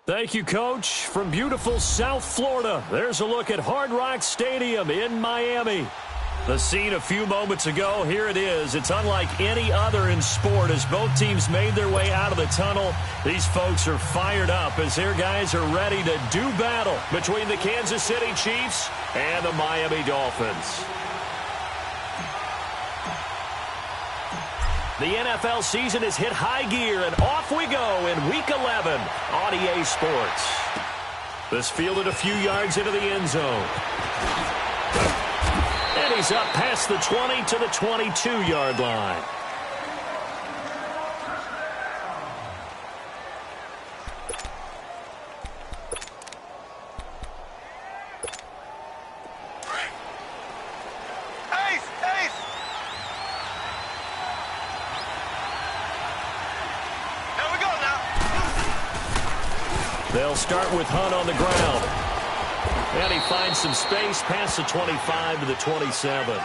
Thank you, Coach. From beautiful South Florida, there's a look at Hard Rock Stadium in Miami. The scene a few moments ago, here it is. It's unlike any other in sport as both teams made their way out of the tunnel. These folks are fired up as their guys are ready to do battle between the Kansas City Chiefs and the Miami Dolphins. The NFL season has hit high gear, and off we go in Week 11 on EA Sports. This fielded a few yards into the end zone. And he's up past the 20 to the 22-yard line. They'll start with Hunt on the ground. And he finds some space past the 25 to the 27.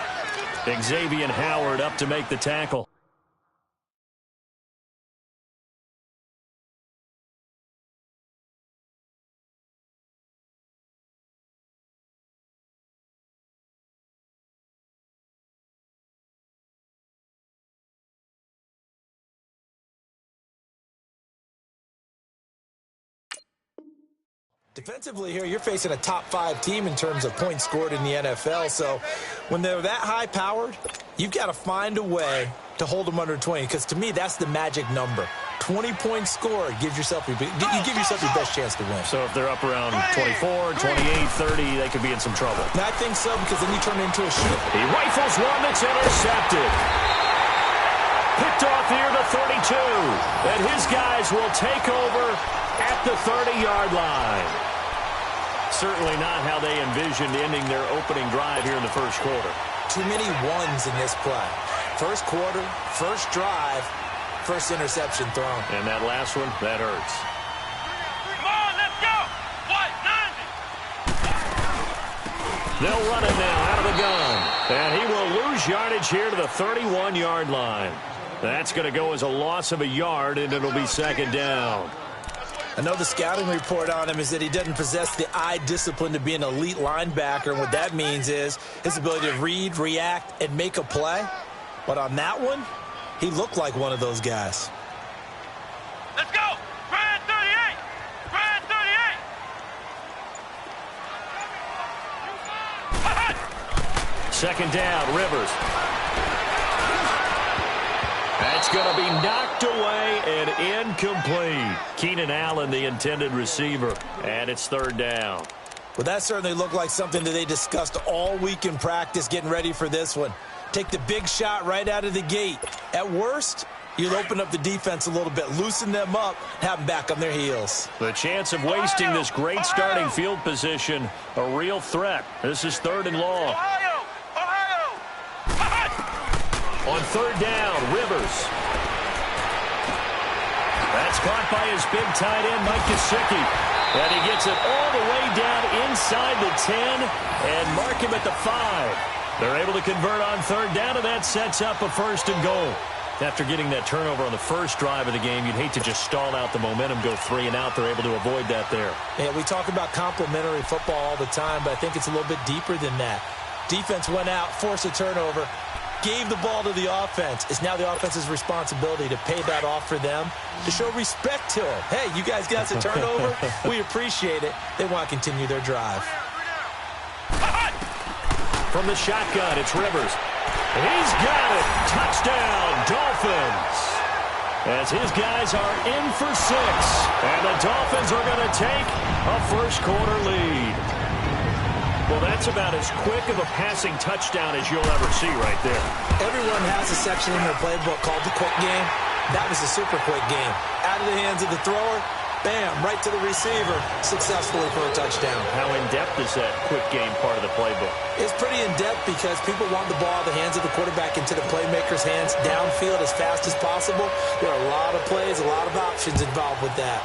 Xavier Howard up to make the tackle. Defensively here, you're facing a top-5 team in terms of points scored in the NFL. So when they're that high-powered, you've got to find a way to hold them under 20. Because to me, that's the magic number. 20 points scored gives yourself you give yourself your best chance to win. So if they're up around 24, 28, 30, they could be in some trouble. And I think so, because then you turn it into a shoot. He rifles one that's intercepted. Picked off here the 32. And his guys will take over at the 30-yard line. Certainly not how they envisioned ending their opening drive here in the first quarter. Too many ones in this play. First quarter, first drive, first interception thrown. And that last one, that hurts. Come on, let's go! What? 90! They'll run it now out of the gun. And he will lose yardage here to the 31-yard line. That's going to go as a loss of a yard, and it'll be second down. I know the scouting report on him is that he doesn't possess the eye discipline to be an elite linebacker. And what that means is his ability to read, react, and make a play. But on that one, he looked like one of those guys. Let's go! Brad 38! Brad 38! Second down, Rivers. That's going to be knocked away and incomplete. Keenan Allen, the intended receiver, and it's third down. Well, that certainly looked like something that they discussed all week in practice getting ready for this one. Take the big shot right out of the gate. At worst, you'll open up the defense a little bit, loosen them up, have them back on their heels. The chance of wasting this great starting field position, a real threat. This is third and long. On third down, Rivers. That's caught by his big tight end, Mike Gesicki. And he gets it all the way down inside the 10 and mark him at the 5. They're able to convert on third down, and that sets up a first and goal. After getting that turnover on the first drive of the game, you'd hate to just stall out the momentum, go 3 and out. They're able to avoid that there. Yeah, we talk about complementary football all the time, but I think it's a little bit deeper than that. Defense went out, forced a turnover, gave the ball to the offense. It's now the offense's responsibility to pay that off for them, to show respect to them. Hey, you guys got the turnover. We appreciate it. They want to continue their drive. From the shotgun, it's Rivers. He's got it. Touchdown, Dolphins. As his guys are in for 6. And the Dolphins are going to take a first quarter lead. Well, that's about as quick of a passing touchdown as you'll ever see right there. Everyone has a section in their playbook called the quick game. That was a super quick game. Out of the hands of the thrower, bam, right to the receiver, successfully for a touchdown. How in-depth is that quick game part of the playbook? It's pretty in-depth because people want the ball out of the hands of the quarterback into the playmaker's hands downfield as fast as possible. There are a lot of plays, a lot of options involved with that.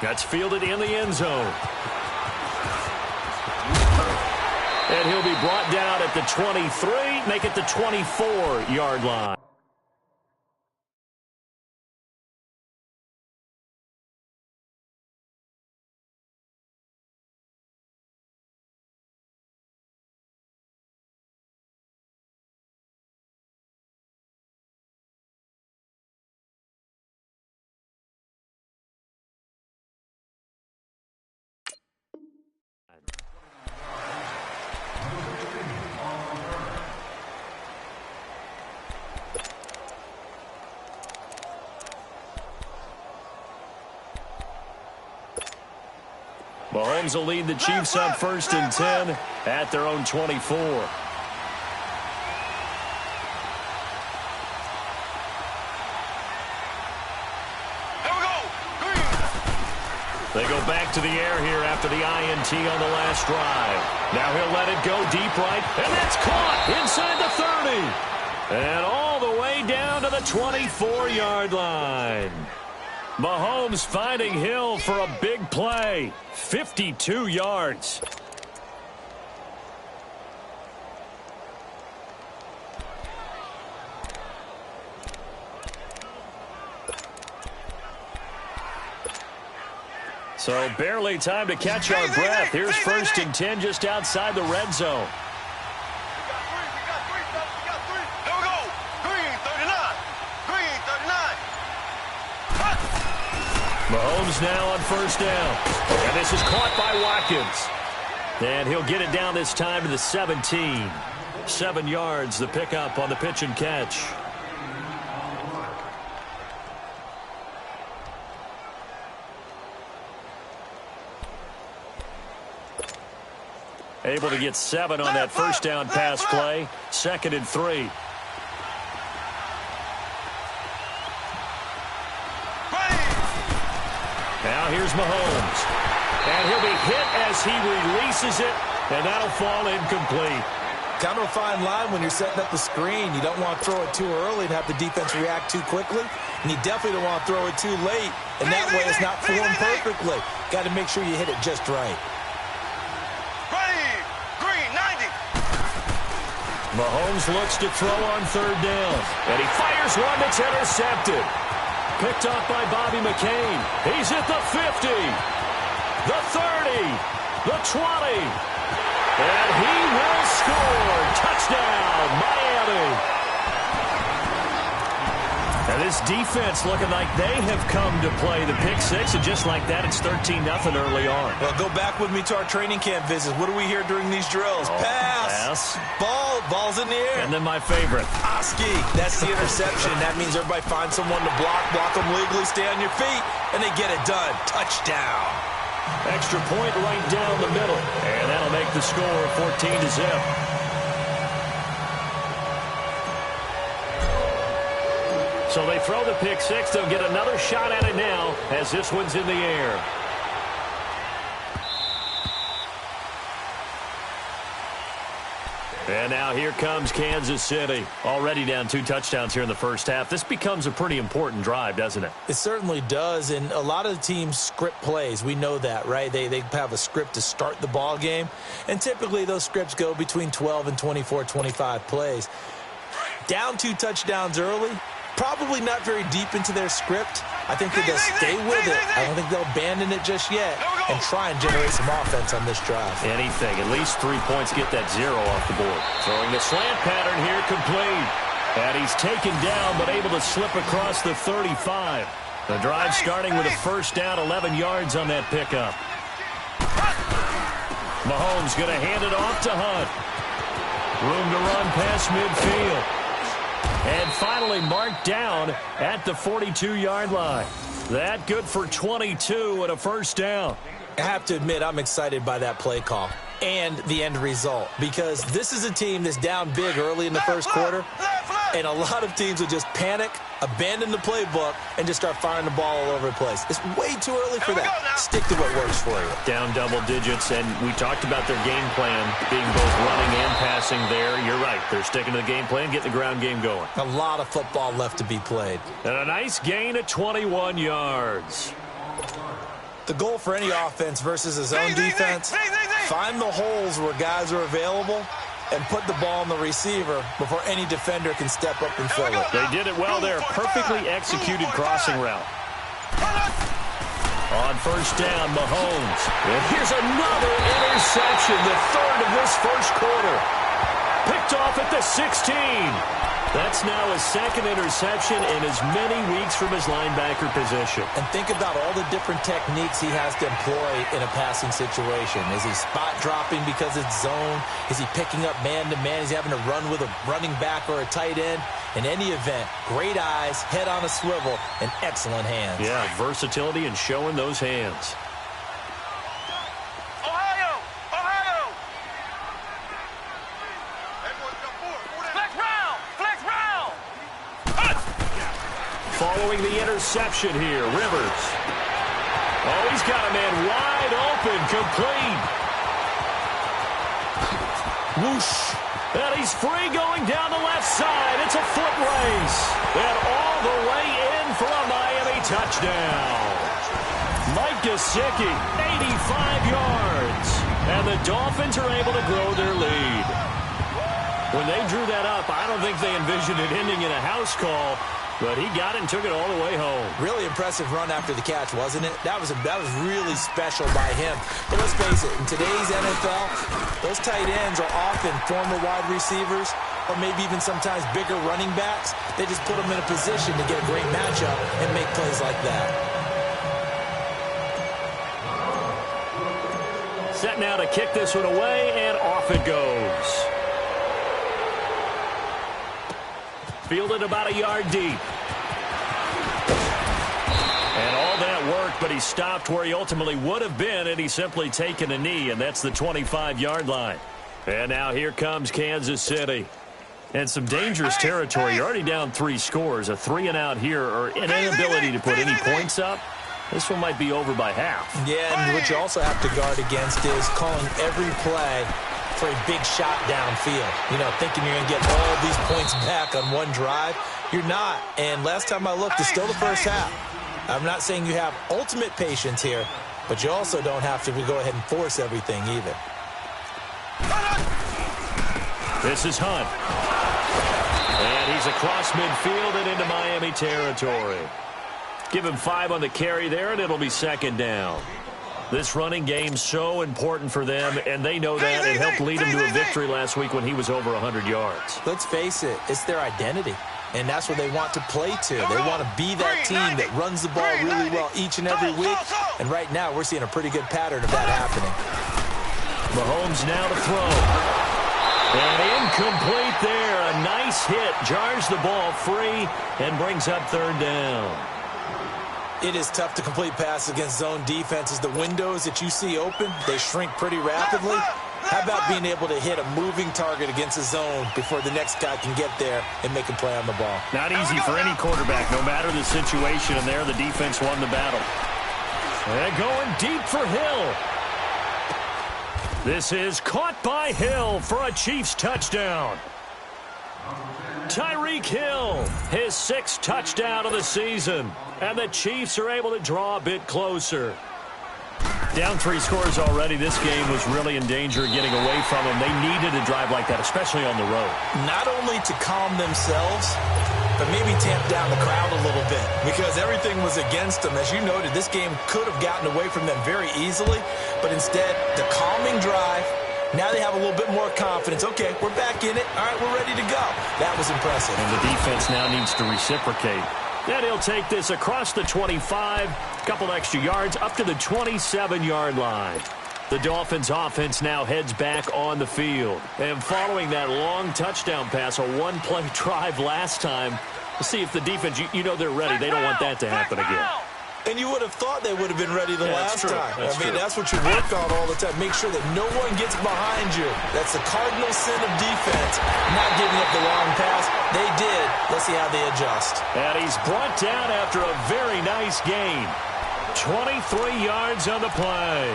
That's fielded in the end zone. And he'll be brought down at the 23, make it the 24-yard line. Mahomes will lead the Chiefs on 1st and 10 at their own 24. They go back to the air here after the INT on the last drive. Now he'll let it go deep right, and that's caught inside the 30. And all the way down to the 24-yard line. Mahomes finding Hill for a big play. 52 yards. So barely time to catch our breath. Here's 1st and 10 just outside the red zone. Mahomes now on 1st down. And this is caught by Watkins. And he'll get it down this time to the 17. 7 yards, the pickup on the pitch and catch. Able to get 7 on that 1st down pass play. 2nd and 3. Now here's Mahomes. And he'll be hit as he releases it, and that'll fall incomplete. Kind of a fine line when you're setting up the screen. You don't want to throw it too early and have the defense react too quickly. And you definitely don't want to throw it too late. And that way it's not formed perfectly. Got to make sure you hit it just right. Mahomes looks to throw on 3rd down. And he fires one that's intercepted. Picked up by Bobby McCain. He's at the 50, the 30, the 20. And he will score. Touchdown, Miami. And this defense looking like they have come to play the pick 6. And just like that, it's 13-0 early on. Well, go back with me to our training camp visits. What do we hear during these drills? Pass. Ball's in the air. And then my favorite. Oski. That's the interception. That means everybody finds someone to block them legally, stay on your feet, and they get it done. Touchdown. Extra point right down the middle. And that'll make the score 14-0. So they throw the pick 6. They'll get another shot at it now as this one's in the air. And now here comes Kansas City. Already down 2 touchdowns here in the 1st half. This becomes a pretty important drive, doesn't it? It certainly does. And a lot of the teams script plays. We know that, right? They have a script to start the ball game. And typically those scripts go between 12 and 24, 25 plays. Down 2 touchdowns early. Probably not very deep into their script. I think they'll stay with it. I don't think they'll abandon it just yet and try and generate some offense on this drive. Anything. At least 3 points, get that 0 off the board. Throwing the slant pattern here complete. And he's taken down but able to slip across the 35. The drive starting with a 1st down, 11 yards on that pickup. Mahomes going to hand it off to Hunt. Room to run past midfield. And finally marked down at the 42-yard line. That good for 22 and a 1st down. I have to admit, I'm excited by that play call and the end result, because this is a team that's down big early in the 1st quarter, and a lot of teams will just panic, abandon the playbook, and just start firing the ball all over the place. It's way too early for that. Stick to what works for you. Down double digits, and we talked about their game plan being both running and passing there. You're right. They're sticking to the game plan, getting the ground game going. A lot of football left to be played. And a nice gain at 21 yards. The goal for any offense versus his own defense, Find the holes where guys are available and put the ball on the receiver before any defender can step up and fill it. They did it well there. Perfectly executed crossing route. On first down, Mahomes. And here's another interception, the third of this first quarter. Picked off at the 16. That's now his second interception in as many weeks from his linebacker position. And think about all the different techniques he has to employ in a passing situation. Is he spot dropping because it's zone? Is he picking up man-to-man? Is he having to run with a running back or a tight end? In any event, great eyes, head on a swivel, and excellent hands. Yeah, versatility and showing those hands. Following the interception here, Rivers. Oh, he's got a man wide open, complete. Whoosh. And he's free going down the left side. It's a foot race. And all the way in for a Miami touchdown. Mike Gesicki, 85 yards. And the Dolphins are able to grow their lead. When they drew that up, I don't think they envisioned it ending in a house call. But he got it and took it all the way home. Really impressive run after the catch, wasn't it? That was really special by him. But let's face it, in today's NFL, those tight ends are often former wide receivers or maybe even sometimes bigger running backs. They just put them in a position to get a great matchup and make plays like that. Set now to kick this one away, and off it goes. Fielded about a yard deep. And all that work, but he stopped where he ultimately would have been had he simply taken a knee, and that's the 25-yard line. And now here comes Kansas City. And some dangerous territory. You're already down 3 scores. A 3-and-out here, or an inability to put any points up. This one might be over by half. Yeah, and what you also have to guard against is calling every play for a big shot downfield. You know, thinking you're going to get all these points back on one drive. You're not. And last time I looked, it's still the first half. I'm not saying you have ultimate patience here, but you also don't have to go ahead and force everything either. This is Hunt. And he's across midfield and into Miami territory. Give him 5 on the carry there, and it'll be second down. This running game's so important for them, and they know that. It helped lead him to a victory last week when he was over 100 yards. Let's face it, it's their identity, and that's what they want to play to. They want to be that team that runs the ball really well each and every week, and right now we're seeing a pretty good pattern of that happening. Mahomes now to throw. And incomplete there. A nice hit. Jars the ball free and brings up third down. It is tough to complete passes against zone defenses. The windows that you see open, they shrink pretty rapidly. How about being able to hit a moving target against a zone before the next guy can get there and make a play on the ball? Not easy for any quarterback, no matter the situation, and there the defense won the battle. And going deep for Hill. This is caught by Hill for a Chiefs touchdown. Tyreek Hill, his 6th touchdown of the season. And the Chiefs are able to draw a bit closer. Down 3 scores already. This game was really in danger of getting away from them. They needed a drive like that, especially on the road. Not only to calm themselves, but maybe tamp down the crowd a little bit because everything was against them. As you noted, this game could have gotten away from them very easily, but instead, the calming drive, now they have a little bit more confidence. Okay, we're back in it. All right, we're ready to go. That was impressive. And the defense now needs to reciprocate. Then he'll take this across the 25, a couple extra yards, up to the 27-yard line. The Dolphins offense now heads back on the field. And following that long touchdown pass, a one-play drive last time, we'll see if the defense, you know they're ready. They don't want that to happen again. And you would have thought they would have been ready the last time. That's true. That's what you work on all the time. Make sure that no one gets behind you. That's the cardinal sin of defense, not giving up the long pass. They did. Let's see how they adjust. And he's brought down after a very nice gain. 23 yards on the play.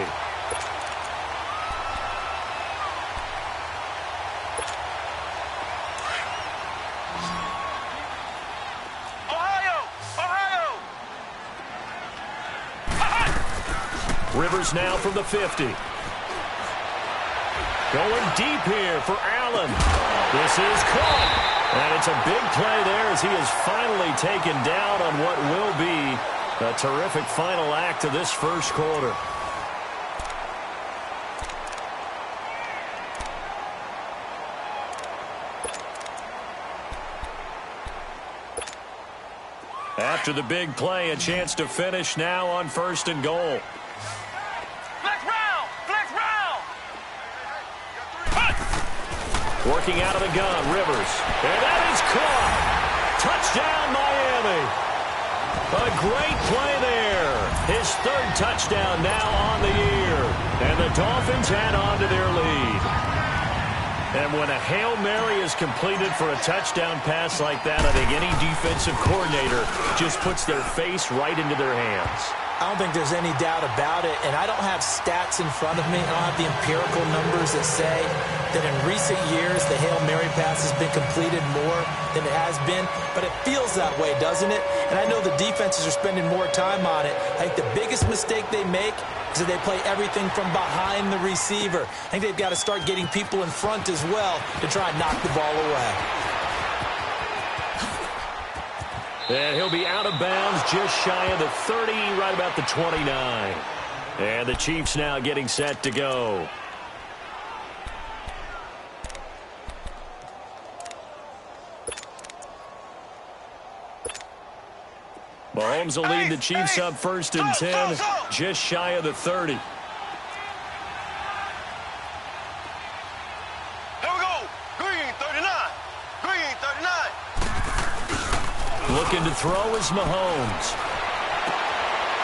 Rivers now from the 50. Going deep here for Allen. This is caught. And it's a big play there as he is finally taken down on what will be a terrific final act of this first quarter. After the big play, a chance to finish now on 1st and goal. Flex round! Flex round! Working out of the gun, Rivers. And that is caught. Touchdown, Miami. A great play there. His 3rd touchdown now on the year. And the Dolphins add on to their lead. And when a Hail Mary is completed for a touchdown pass like that, I think any defensive coordinator just puts their face right into their hands. I don't think there's any doubt about it, and I don't have stats in front of me. I don't have the empirical numbers that say that in recent years the Hail Mary pass has been completed more than it has been, but it feels that way, doesn't it? And I know the defenses are spending more time on it. I think the biggest mistake they make is that they play everything from behind the receiver. I think they've got to start getting people in front as well to try and knock the ball away. And he'll be out of bounds just shy of the 30, right about the 29. And the Chiefs now getting set to go. Mahomes will lead the Chiefs up 1st and 10, just shy of the 30. Here we go. Green 39. Green 39. Looking to throw is Mahomes.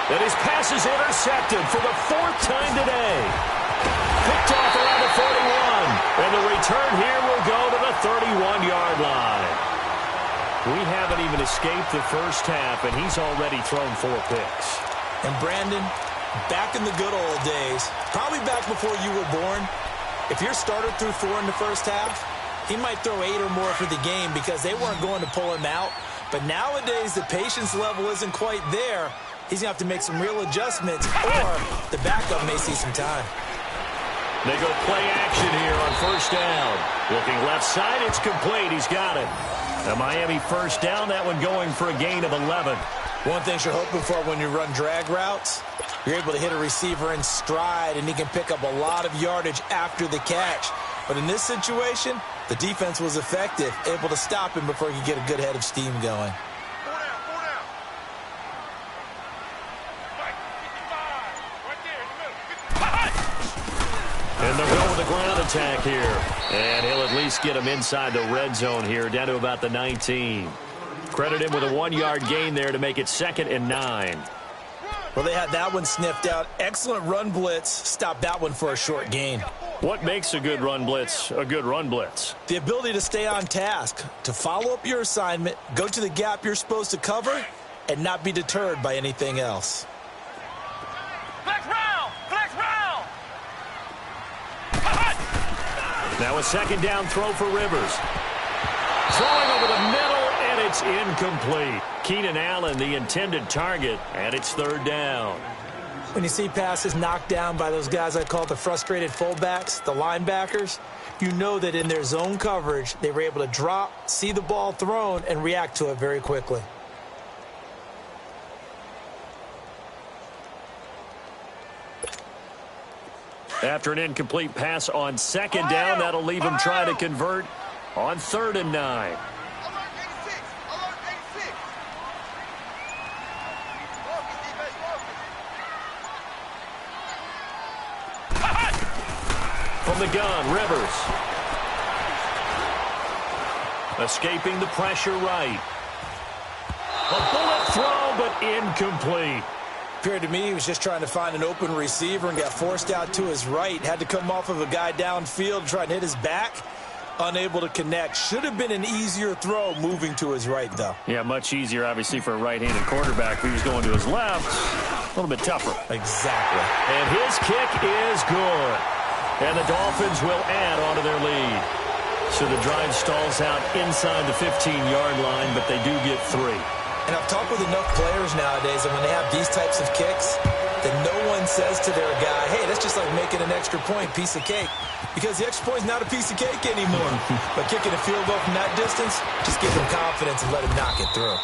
And his pass is intercepted for the 4th time today. Picked off around the 41. And the return here will go to the 31-yard line. We haven't even escaped the first half, and he's already thrown 4 picks. And Brandon, back in the good old days, probably back before you were born, if your starter threw 4 in the first half, he might throw 8 or more for the game because they weren't going to pull him out. But nowadays, the patience level isn't quite there. He's going to have to make some real adjustments, or the backup may see some time. They go play action here on 1st down. Looking left side, it's complete. He's got it. A Miami 1st down, that one going for a gain of 11. One thing you're hoping for when you run drag routes, you're able to hit a receiver in stride, and he can pick up a lot of yardage after the catch. But in this situation, the defense was effective, able to stop him before he could get a good head of steam going. 4 down, 4 down. Mike, 55. Right there in the middle. And they'll go with the ground attack here. And he'll at least get him inside the red zone here, down to about the 19. Credit him with a 1-yard gain there to make it 2nd and 9. Well, they had that one sniffed out. Excellent run blitz. Stopped that one for a short gain. What makes a good run blitz a good run blitz? The ability to stay on task, to follow up your assignment, go to the gap you're supposed to cover, and not be deterred by anything else. Flex round! Flex round! Now a 2nd down throw for Rivers. Throwing over the middle, and it's incomplete. Keenan Allen, the intended target, and it's 3rd down. When you see passes knocked down by those guys I call the frustrated fullbacks, the linebackers, you know that in their zone coverage, they were able to drop, see the ball thrown, and react to it very quickly. After an incomplete pass on 2nd down, that'll leave him trying to convert on 3rd and 9. Alert 86! Alert 86! Focus, defense, focus! From the gun, Rivers. Escaping the pressure right. A bullet throw, but incomplete. Appeared to me he was just trying to find an open receiver and got forced out to his right. Had to come off of a guy downfield, try and hit his back. Unable to connect. Should have been an easier throw moving to his right, though. Yeah, much easier, obviously, for a right-handed quarterback. If he was going to his left, a little bit tougher. Exactly. And his kick is good. And the Dolphins will add on to their lead. So the drive stalls out inside the 15-yard line, but they do get 3. And I've talked with enough players nowadays that when they have these types of kicks, that no one says to their guy, hey, that's just like making an extra point, piece of cake. Because the extra point is not a piece of cake anymore. But kicking a field goal from that distance, just give him confidence and let him knock it through.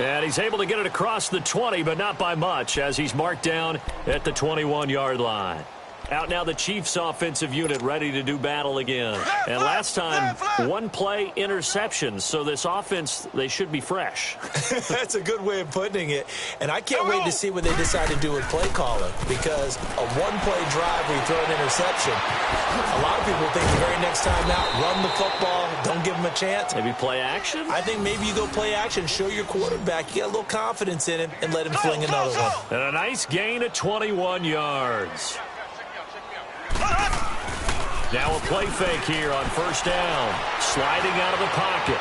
And he's able to get it across the 20, but not by much, as he's marked down at the 21-yard line. Out now the Chiefs offensive unit ready to do battle again. And last time, one play interception. So this offense, they should be fresh. That's a good way of putting it. And I can't wait to see what they decide to do with play calling. Because a one-play drive where you throw an interception, a lot of people think the very next time out, run the football, don't give them a chance. Maybe play action? I think maybe you go play action, show your quarterback, you got a little confidence in him, and let him fling another one. And a nice gain of 21 yards. Now a play fake here on first down. Sliding out of the pocket.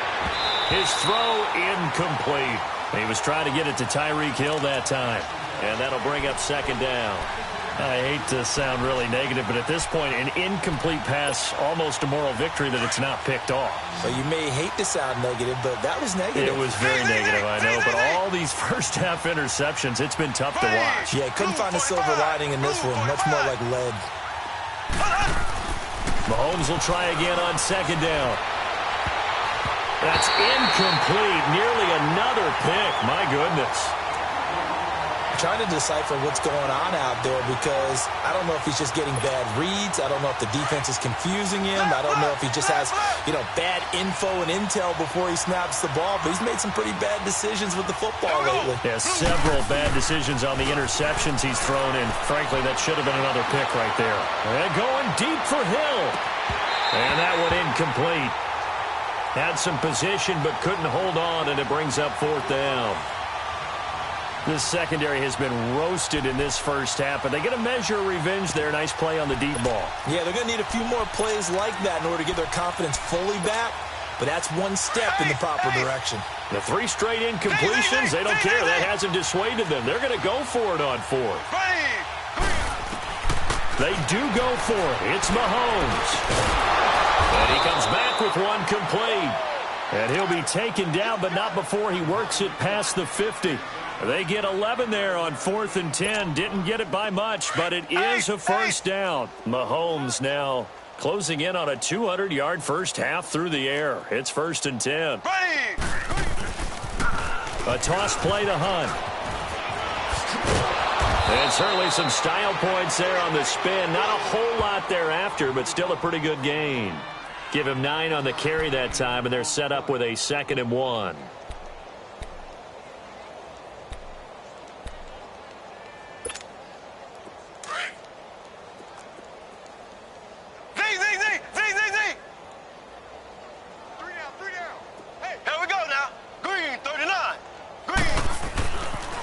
His throw incomplete. He was trying to get it to Tyreek Hill that time. And that'll bring up second down. I hate to sound really negative, but at this point, an incomplete pass, almost a moral victory that it's not picked off. Well, you may hate to sound negative, but that was negative. It was very negative, I know. But all these first-half interceptions, it's been tough to watch. Yeah, couldn't find a silver lining in this one. Much more like lead. Mahomes will try again on second down. That's incomplete. Nearly another pick. My goodness. I'm trying to decipher what's going on out there because I don't know if he's just getting bad reads. I don't know if the defense is confusing him. I don't know if he just has, bad info and intel before he snaps the ball. But he's made some pretty bad decisions with the football lately. Yeah, several bad decisions on the interceptions he's thrown in. Frankly, that should have been another pick right there. And going deep for Hill. And that one incomplete. Had some position but couldn't hold on, and it brings up fourth down. This secondary has been roasted in this first half, but they get a measure of revenge there. Nice play on the deep ball. Yeah, they're going to need a few more plays like that in order to get their confidence fully back, but that's one step in the proper direction. The 3 straight incompletions, they don't care. That hasn't dissuaded them. They're going to go for it on fourth. They do go for it. It's Mahomes. And he comes back with one complete. And he'll be taken down, but not before he works it past the 50. They get 11 there on 4th and 10. Didn't get it by much, but it is a first down. Mahomes now closing in on a 200-yard first half through the air. It's 1st and 10. A toss play to Hunt. And certainly some style points there on the spin. Not a whole lot thereafter, but still a pretty good gain. Give him 9 on the carry that time, and they're set up with a 2nd and 1.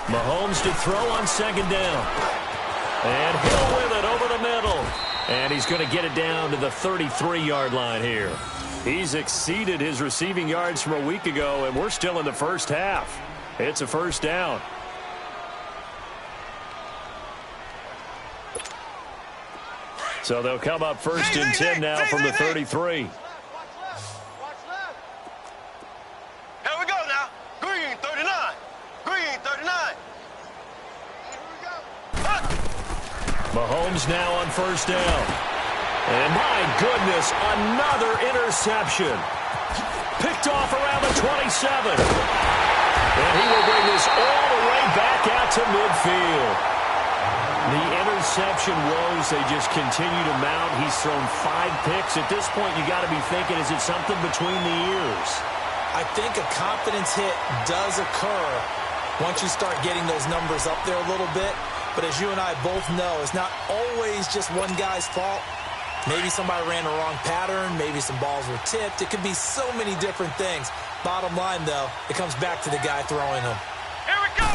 Mahomes to throw on second down. And Hill with it over the middle. And he's going to get it down to the 33-yard line here. He's exceeded his receiving yards from a week ago, and we're still in the first half. It's a first down. So they'll come up 1st and 10 now from the 33. Mahomes now on first down. And my goodness, another interception. Picked off around the 27. And he will bring this all the way back out to midfield. The interception woes, they just continue to mount. He's thrown 5 picks. At this point, you got to be thinking, is it something between the ears? I think a confidence hit does occur once you start getting those numbers up there a little bit. But as you and I both know, it's not always just one guy's fault. Maybe somebody ran the wrong pattern. Maybe some balls were tipped. It could be so many different things. Bottom line, though, it comes back to the guy throwing them. Here we go!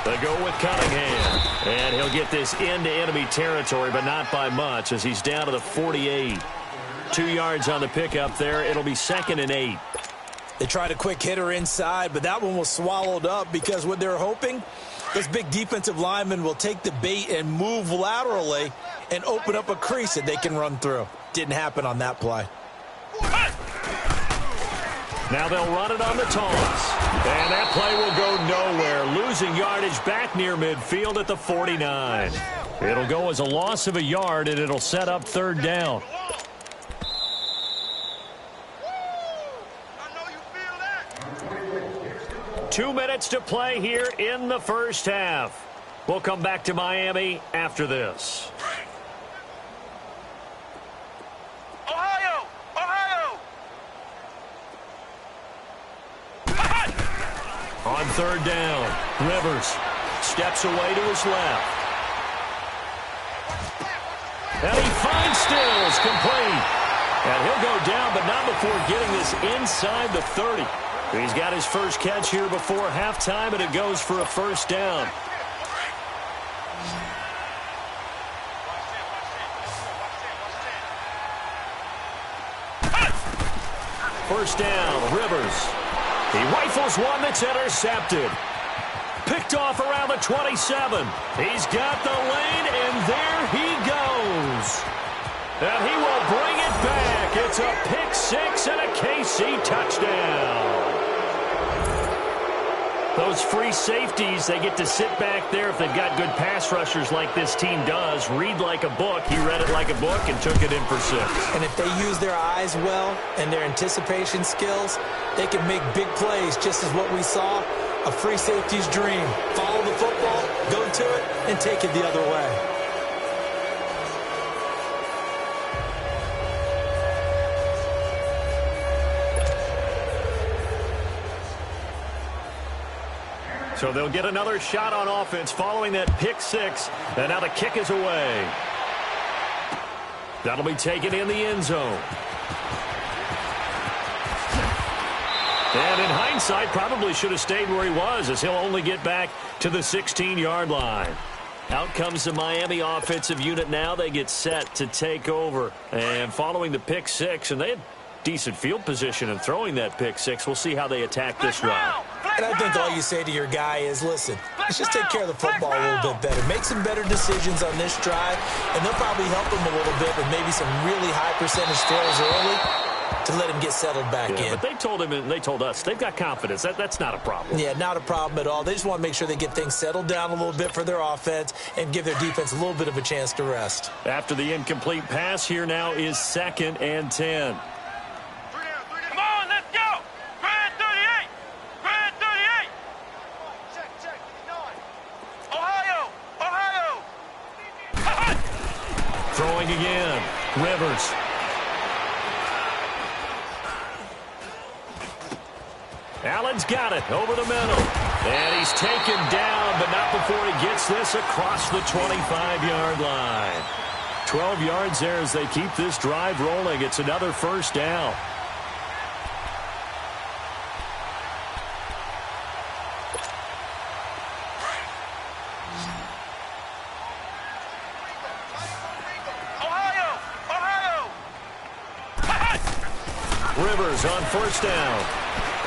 They go with Cunningham. And he'll get this into enemy territory, but not by much as he's down to the 48. 2 yards on the pickup there. It'll be 2nd and 8. They tried a quick hitter inside, but that one was swallowed up because what they're hoping, this big defensive lineman will take the bait and move laterally and open up a crease that they can run through. Didn't happen on that play. Now they'll run it on the toss. And that play will go nowhere, losing yardage back near midfield at the 49. It'll go as a loss of a yard, and it'll set up third down. 2 minutes to play here in the first half. We'll come back to Miami after this. Ohio! On third down, Rivers steps away to his left. And he finds Stills, complete. And he'll go down, but not before getting this inside the 30. He's got his first catch here before halftime, and it goes for a first down. First down, Rivers. He rifles one that's intercepted. Picked off around the 27. He's got the lane, and there he goes. And he will bring it back. It's a pick six and a KC touchdown. Those free safeties, they get to sit back there if they've got good pass rushers like this team does. Read like a book. He read it like a book and took it in for 6. And if they use their eyes well and their anticipation skills, they can make big plays, just as what we saw. A free safety's dream. Follow the football, go to it, and take it the other way. So they'll get another shot on offense following that pick six. And now the kick is away. That'll be taken in the end zone. And in hindsight, probably should have stayed where he was, as he'll only get back to the 16-yard line. Out comes the Miami offensive unit now. They get set to take over. And following the pick six, and they had decent field position in throwing that pick six. We'll see how they attack this drive. And I think all you say to your guy is, listen, let's just take care of the football a little bit better. Make some better decisions on this drive, and they'll probably help him a little bit with maybe some really high percentage throws early to let him get settled back in. But they told him and they told us they've got confidence. That's not a problem. Yeah, not a problem at all. They just want to make sure they get things settled down a little bit for their offense and give their defense a little bit of a chance to rest. After the incomplete pass, here now is 2nd and 10. Throwing again, Rivers. Allen's got it over the middle. And he's taken down, but not before he gets this across the 25-yard line. 12 yards there as they keep this drive rolling. It's another first down. Rivers on first down.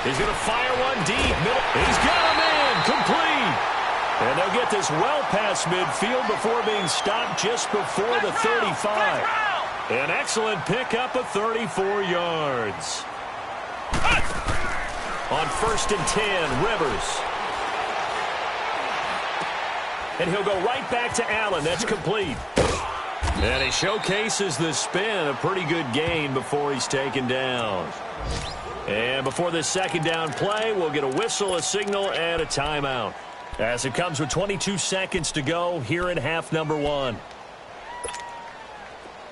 He's going to fire one deep. He's got him in. Complete. And they'll get this well past midfield before being stopped just before the 35. An excellent pickup of 34 yards. On 1st and 10, Rivers. And he'll go right back to Allen. That's complete. And he showcases the spin, a pretty good gain before he's taken down. And before this second down play, we'll get a whistle, a signal, and a timeout. As it comes with 22 seconds to go here in half number 1.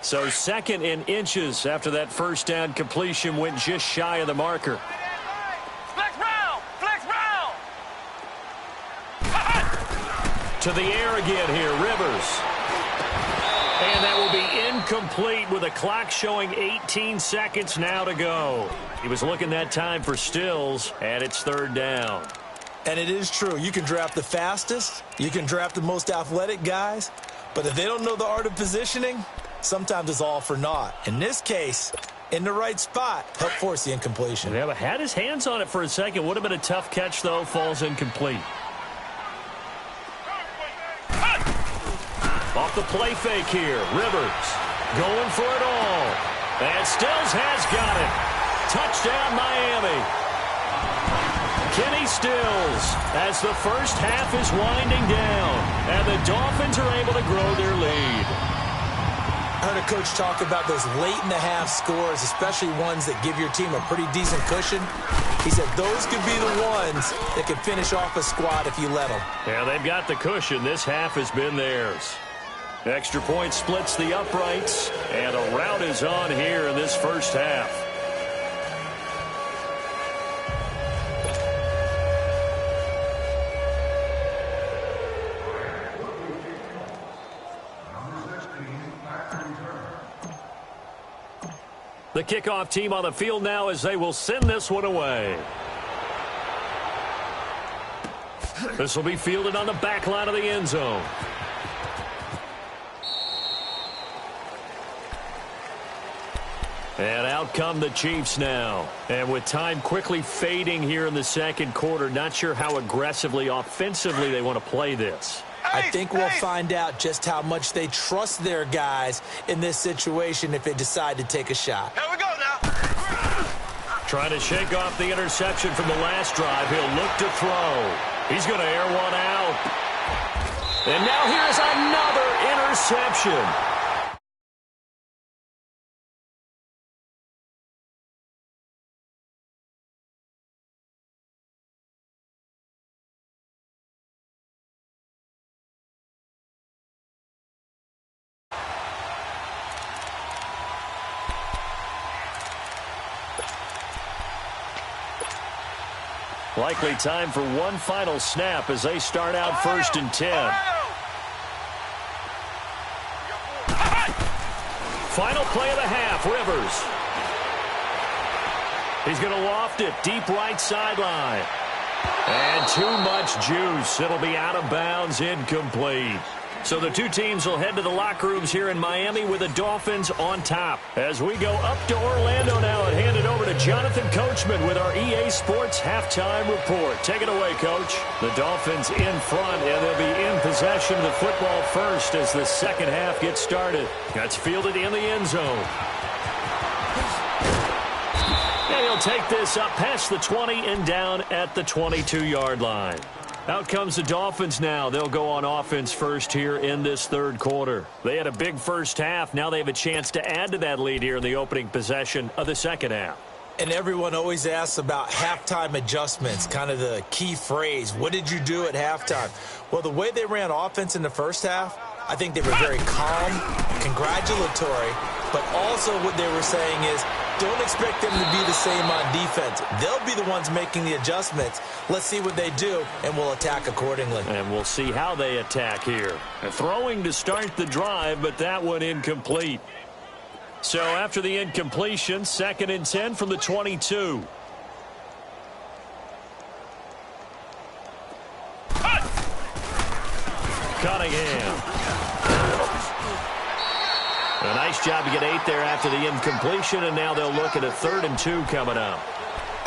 So 2nd and inches after that first down completion went just shy of the marker. Flex round! Flex round! To the air again here, Rivers. And that will be incomplete with a clock showing 18 seconds now to go. He was looking that time for Stills, and it's 3rd down. And it is true. You can draft the fastest. You can draft the most athletic guys. But if they don't know the art of positioning, sometimes it's all for naught. In this case, in the right spot, help force the incompletion. Yeah, but had his hands on it for a second. Would have been a tough catch, though. Falls incomplete. Off the play fake here, Rivers going for it all. And Stills has got it. Touchdown, Miami. stills as the first half is winding down, and the Dolphins are able to grow their lead. I heard a coach talk about those late-in-the-half scores, especially ones that give your team a pretty decent cushion. He said those could be the ones that could finish off a squad if you let them. Yeah, they've got the cushion. This half has been theirs. Extra point splits the uprights, and a rout is on here in this first half. The kickoff team on the field now as they will send this one away. This will be fielded on the back line of the end zone. And out come the Chiefs now. And with time quickly fading here in the second quarter, not sure how aggressively, offensively they want to play this. I think we'll find out just how much they trust their guys in this situation if they decide to take a shot. Here we go now. Trying to shake off the interception from the last drive. He'll look to throw. He's going to air one out. And now here's another interception. Likely time for one final snap as they start out 1st and 10. Final play of the half, Rivers. He's going to loft it deep right sideline. And too much juice. It'll be out of bounds, incomplete. So the two teams will head to the locker rooms here in Miami with the Dolphins on top. As we go up to Orlando now and hand it over to Jonathan Coachman with our EA Sports Halftime Report. Take it away, Coach. The Dolphins in front, and they'll be in possession of the football first as the second half gets started. That's fielded in the end zone. And he'll take this up past the 20 and down at the 22-yard line. Out comes the Dolphins now. They'll go on offense first here in this third quarter. They had a big first half. Now they have a chance to add to that lead here in the opening possession of the second half. And everyone always asks about halftime adjustments, kind of the key phrase. What did you do at halftime? Well, the way they ran offense in the first half, I think they were very calm, congratulatory, but also what they were saying is, don't expect them to be the same on defense. They'll be the ones making the adjustments. Let's see what they do, and we'll attack accordingly. And we'll see how they attack here. Throwing to start the drive, but that one incomplete. So after the incompletion, 2nd and 10 from the 22. Cunningham. A nice job to get 8 there after the incompletion, and now they'll look at a 3rd and 2 coming up.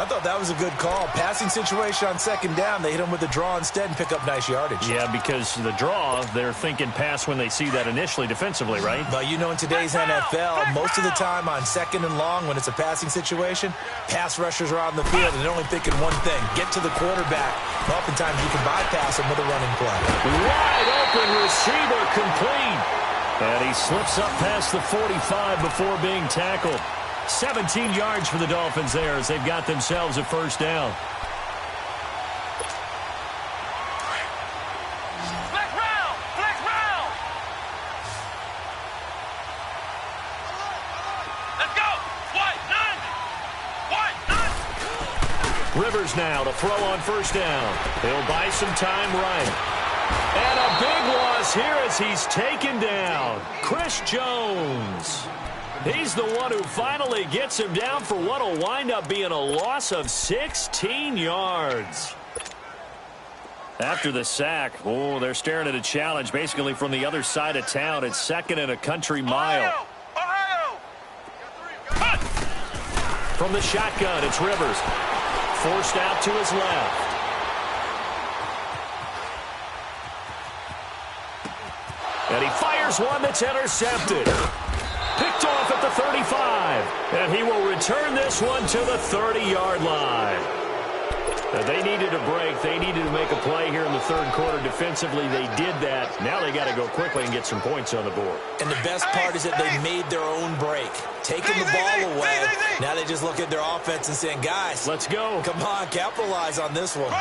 I thought that was a good call. Passing situation on 2nd down. They hit him with the draw instead and pick up nice yardage. Yeah, because the draw, they're thinking pass when they see that initially defensively, right? But you know, in today's NFL, most of the time on 2nd and long, when it's a passing situation, pass rushers are on the field, and they're only thinking one thing, get to the quarterback. And oftentimes you can bypass him with a running play. Wide open receiver complete. And he slips up past the 45 before being tackled. 17 yards for the Dolphins there as they've got themselves a first down. Flex round! Flex round! Let's go! White, 90! White, 90! Rivers now to throw on first down. He'll buy some time right. And a big loss here as he's taken down. Chris Jones. He's the one who finally gets him down for what will wind up being a loss of 16 yards. After the sack, they're staring at a challenge basically from the other side of town. It's 2nd and a country mile. Ohio! From the shotgun, it's Rivers. Forced out to his left. And he fires one that's intercepted. Picked off at the 35. And he will return this one to the 30-yard line. They needed a break. They needed to make a play here in the third quarter. Defensively, they did that. Now they got to go quickly and get some points on the board. And the best part is that they made their own break. Taking the ball away. Now they just look at their offense and saying, guys, let's go. Come on, capitalize on this one.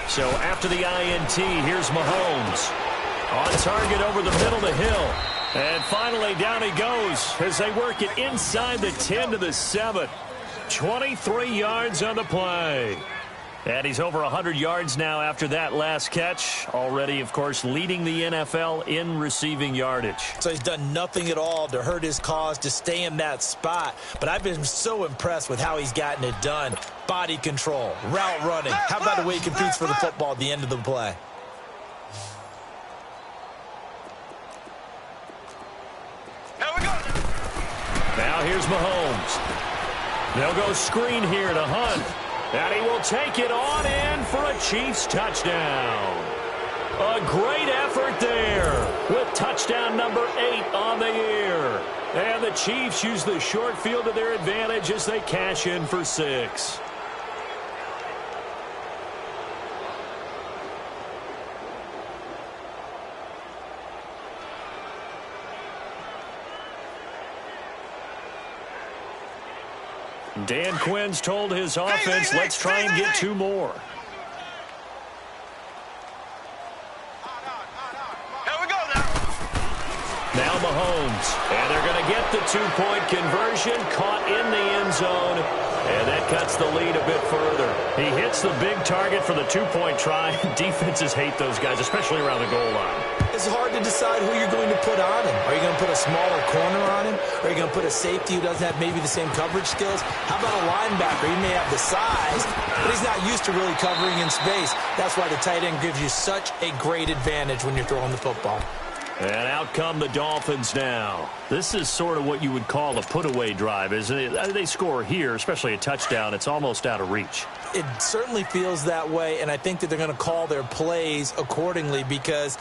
So after the INT, here's Mahomes. On target over the middle to Hill. And finally, down he goes as they work it inside the 10 to the 7. 23 yards on the play. And he's over 100 yards now after that last catch. Already, of course, leading the NFL in receiving yardage. So he's done nothing at all to hurt his cause, to stay in that spot. But I've been so impressed with how he's gotten it done. Body control, route running. How about the way he competes for the football at the end of the play? Now here's Mahomes. They'll go screen here to Hunt. And he will take it on in for a Chiefs touchdown. A great effort there with touchdown number 8 on the year. And the Chiefs use the short field to their advantage as they cash in for 6. Dan Quinn's told his offense, let's try and get 2 more. Here we go now. Now Mahomes. And they're going to get the 2-point conversion. Caught in the end zone. And that cuts the lead a bit further. He hits the big target for the 2-point try. Defenses hate those guys, especially around the goal line. It's hard to decide who you're going to put on him. Are you going to put a smaller corner on him? Or are you going to put a safety who doesn't have maybe the same coverage skills? How about a linebacker? He may have the size, but he's not used to really covering in space. That's why the tight end gives you such a great advantage when you're throwing the football. And out come the Dolphins now. This is sort of what you would call a put-away drive, isn't it? They score here, especially a touchdown. It's almost out of reach. It certainly feels that way, and I think that they're going to call their plays accordingly because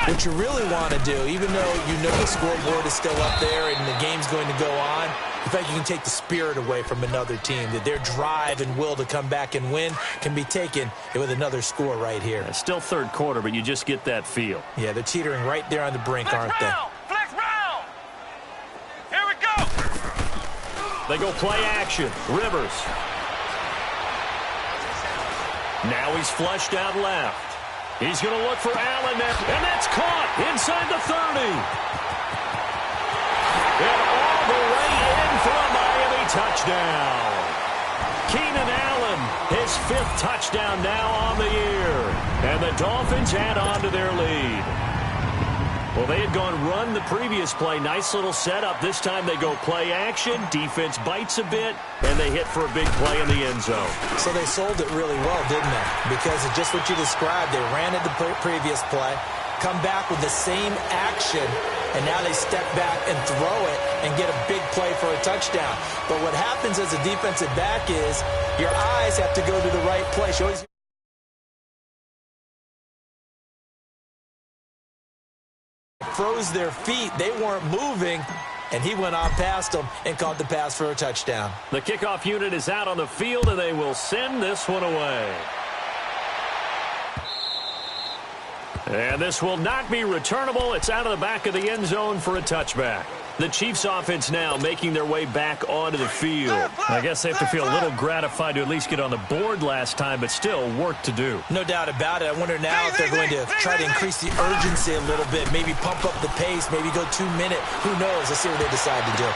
what you really want to do, even though you know the scoreboard is still up there and the game's going to go on, in fact, you can take the spirit away from another team, that their drive and will to come back and win can be taken with another score right here. It's still third quarter, but you just get that feel. Yeah, they're teetering right there on the brink, aren't they? Flex round. Here we go. They go play action. Rivers. Now he's flushed out left. He's going to look for Allen, and that's caught inside the 30. And all the way in for a Miami touchdown. Keenan Allen, his 5th touchdown now on the year. And the Dolphins add on to their lead. Well, they had gone run the previous play. Nice little setup. This time they go play action. Defense bites a bit, and they hit for a big play in the end zone. So they sold it really well, didn't they? Because it's just what you described. They ran at the previous play, come back with the same action, and now they step back and throw it and get a big play for a touchdown. But what happens as a defensive back is your eyes have to go to the right place. You always froze their feet. They weren't moving, and he went on past them and caught the pass for a touchdown. The kickoff unit is out on the field, and they will send this one away. And this will not be returnable. It's out of the back of the end zone for a touchback. The Chiefs offense now making their way back onto the field. I guess they have to feel a little gratified to at least get on the board last time, but still work to do. No doubt about it. I wonder now if they're going to try to increase the urgency a little bit, maybe pump up the pace, maybe go 2-minute. Who knows? Let's see what they decide to do.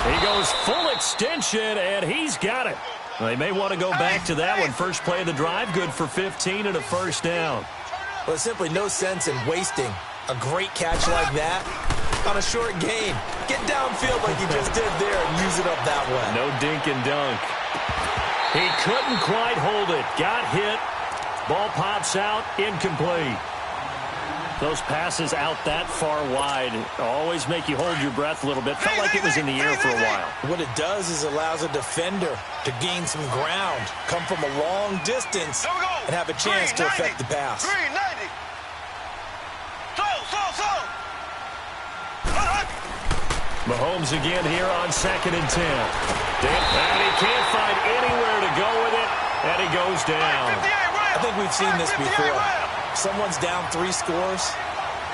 He goes full extension, and he's got it. They may want to go back to that one. First play of the drive, good for 15 and a first down. Well, there's simply no sense in wasting a great catch like that on a short gain. Get downfield like you just did there and use it up that way. No dink and dunk. He couldn't quite hold it. Got hit. Ball pops out. Incomplete. Those passes out that far wide always make you hold your breath a little bit. Felt like it was in the air for a while. What it does is allows a defender to gain some ground, come from a long distance, and have a chance to affect the pass. Green 90. Slow. Mahomes again here on 2nd and 10. And he can't find anywhere to go with it. And he goes down. I think we've seen this before. Someone's down 3 scores.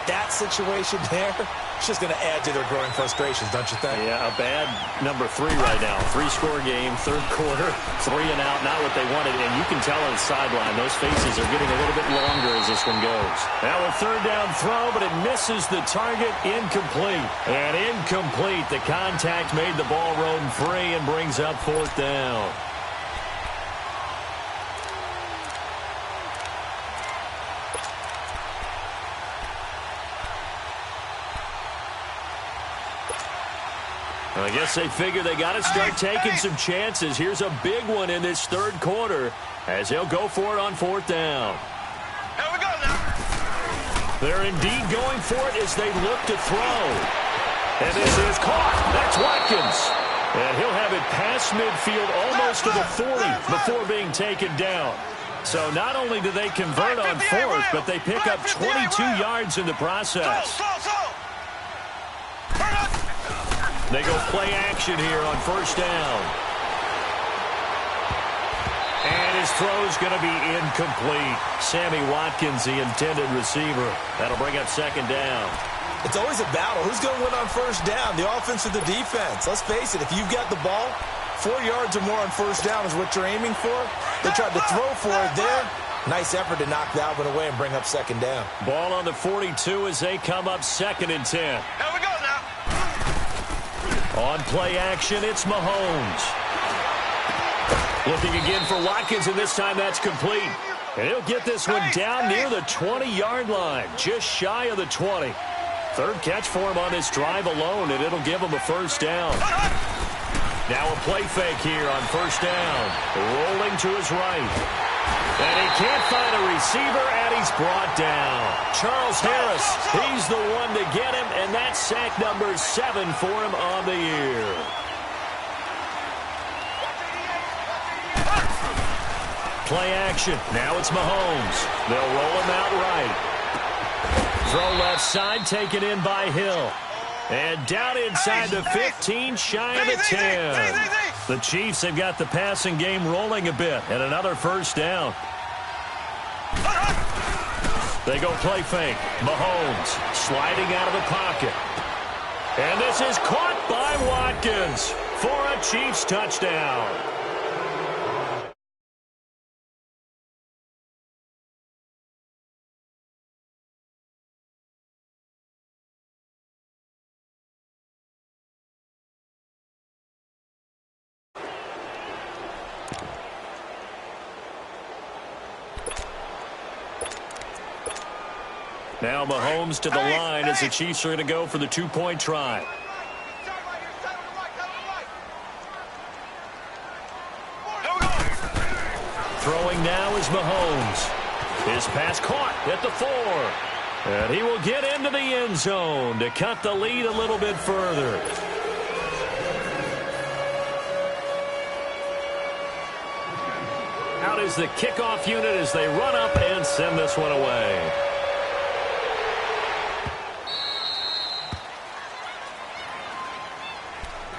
That situation there, it's just going to add to their growing frustrations, don't you think? Yeah, a bad number 3 right now. 3-score game, third quarter, 3 and out, not what they wanted. And you can tell on the sideline, those faces are getting a little bit longer as this one goes. Now a third down throw, but it misses the target, incomplete. And incomplete. The contact made the ball roam free and brings up 4th down. I guess they figure they got to start taking some chances. Here's a big one in this third quarter as he'll go for it on 4th down. Here we go now. They're indeed going for it as they look to throw. And this is caught. That's Watkins. And he'll have it past midfield almost to the 40 before being taken down. So not only do they convert on 4th, but they pick up 22 yards in the process. They go play action here on 1st down. And his throw's going to be incomplete. Sammy Watkins, the intended receiver. That'll bring up 2nd down. It's always a battle. Who's going to win on 1st down, the offense or the defense? Let's face it, if you've got the ball, 4 yards or more on 1st down is what you're aiming for. They tried to throw for it there. Nice effort to knock that one away and bring up 2nd down. Ball on the 42 as they come up 2nd and 10. Here we go now. On play action, it's Mahomes. Looking again for Watkins, and this time that's complete. And he'll get this one down near the 20-yard line, just shy of the 20. Third catch for him on this drive alone, and it'll give him a 1st down. Now a play fake here on 1st down. Rolling to his right. And he can't find a receiver, and he's brought down. Charles Harris, he's the one to get him, and that's sack number 7 for him on the year. Play action. Now it's Mahomes. They'll roll him out right. Throw left side, taken in by Hill. And down inside the 15, shy of the 10. The Chiefs have got the passing game rolling a bit, and another 1st down. They go play fake. Mahomes sliding out of the pocket. And this is caught by Watkins for a Chiefs touchdown. Now Mahomes to the line as the Chiefs are going to go for the 2-point try. Throwing now is Mahomes. His pass caught at the 4. And he will get into the end zone to cut the lead a little bit further. Out is the kickoff unit as they run up and send this one away.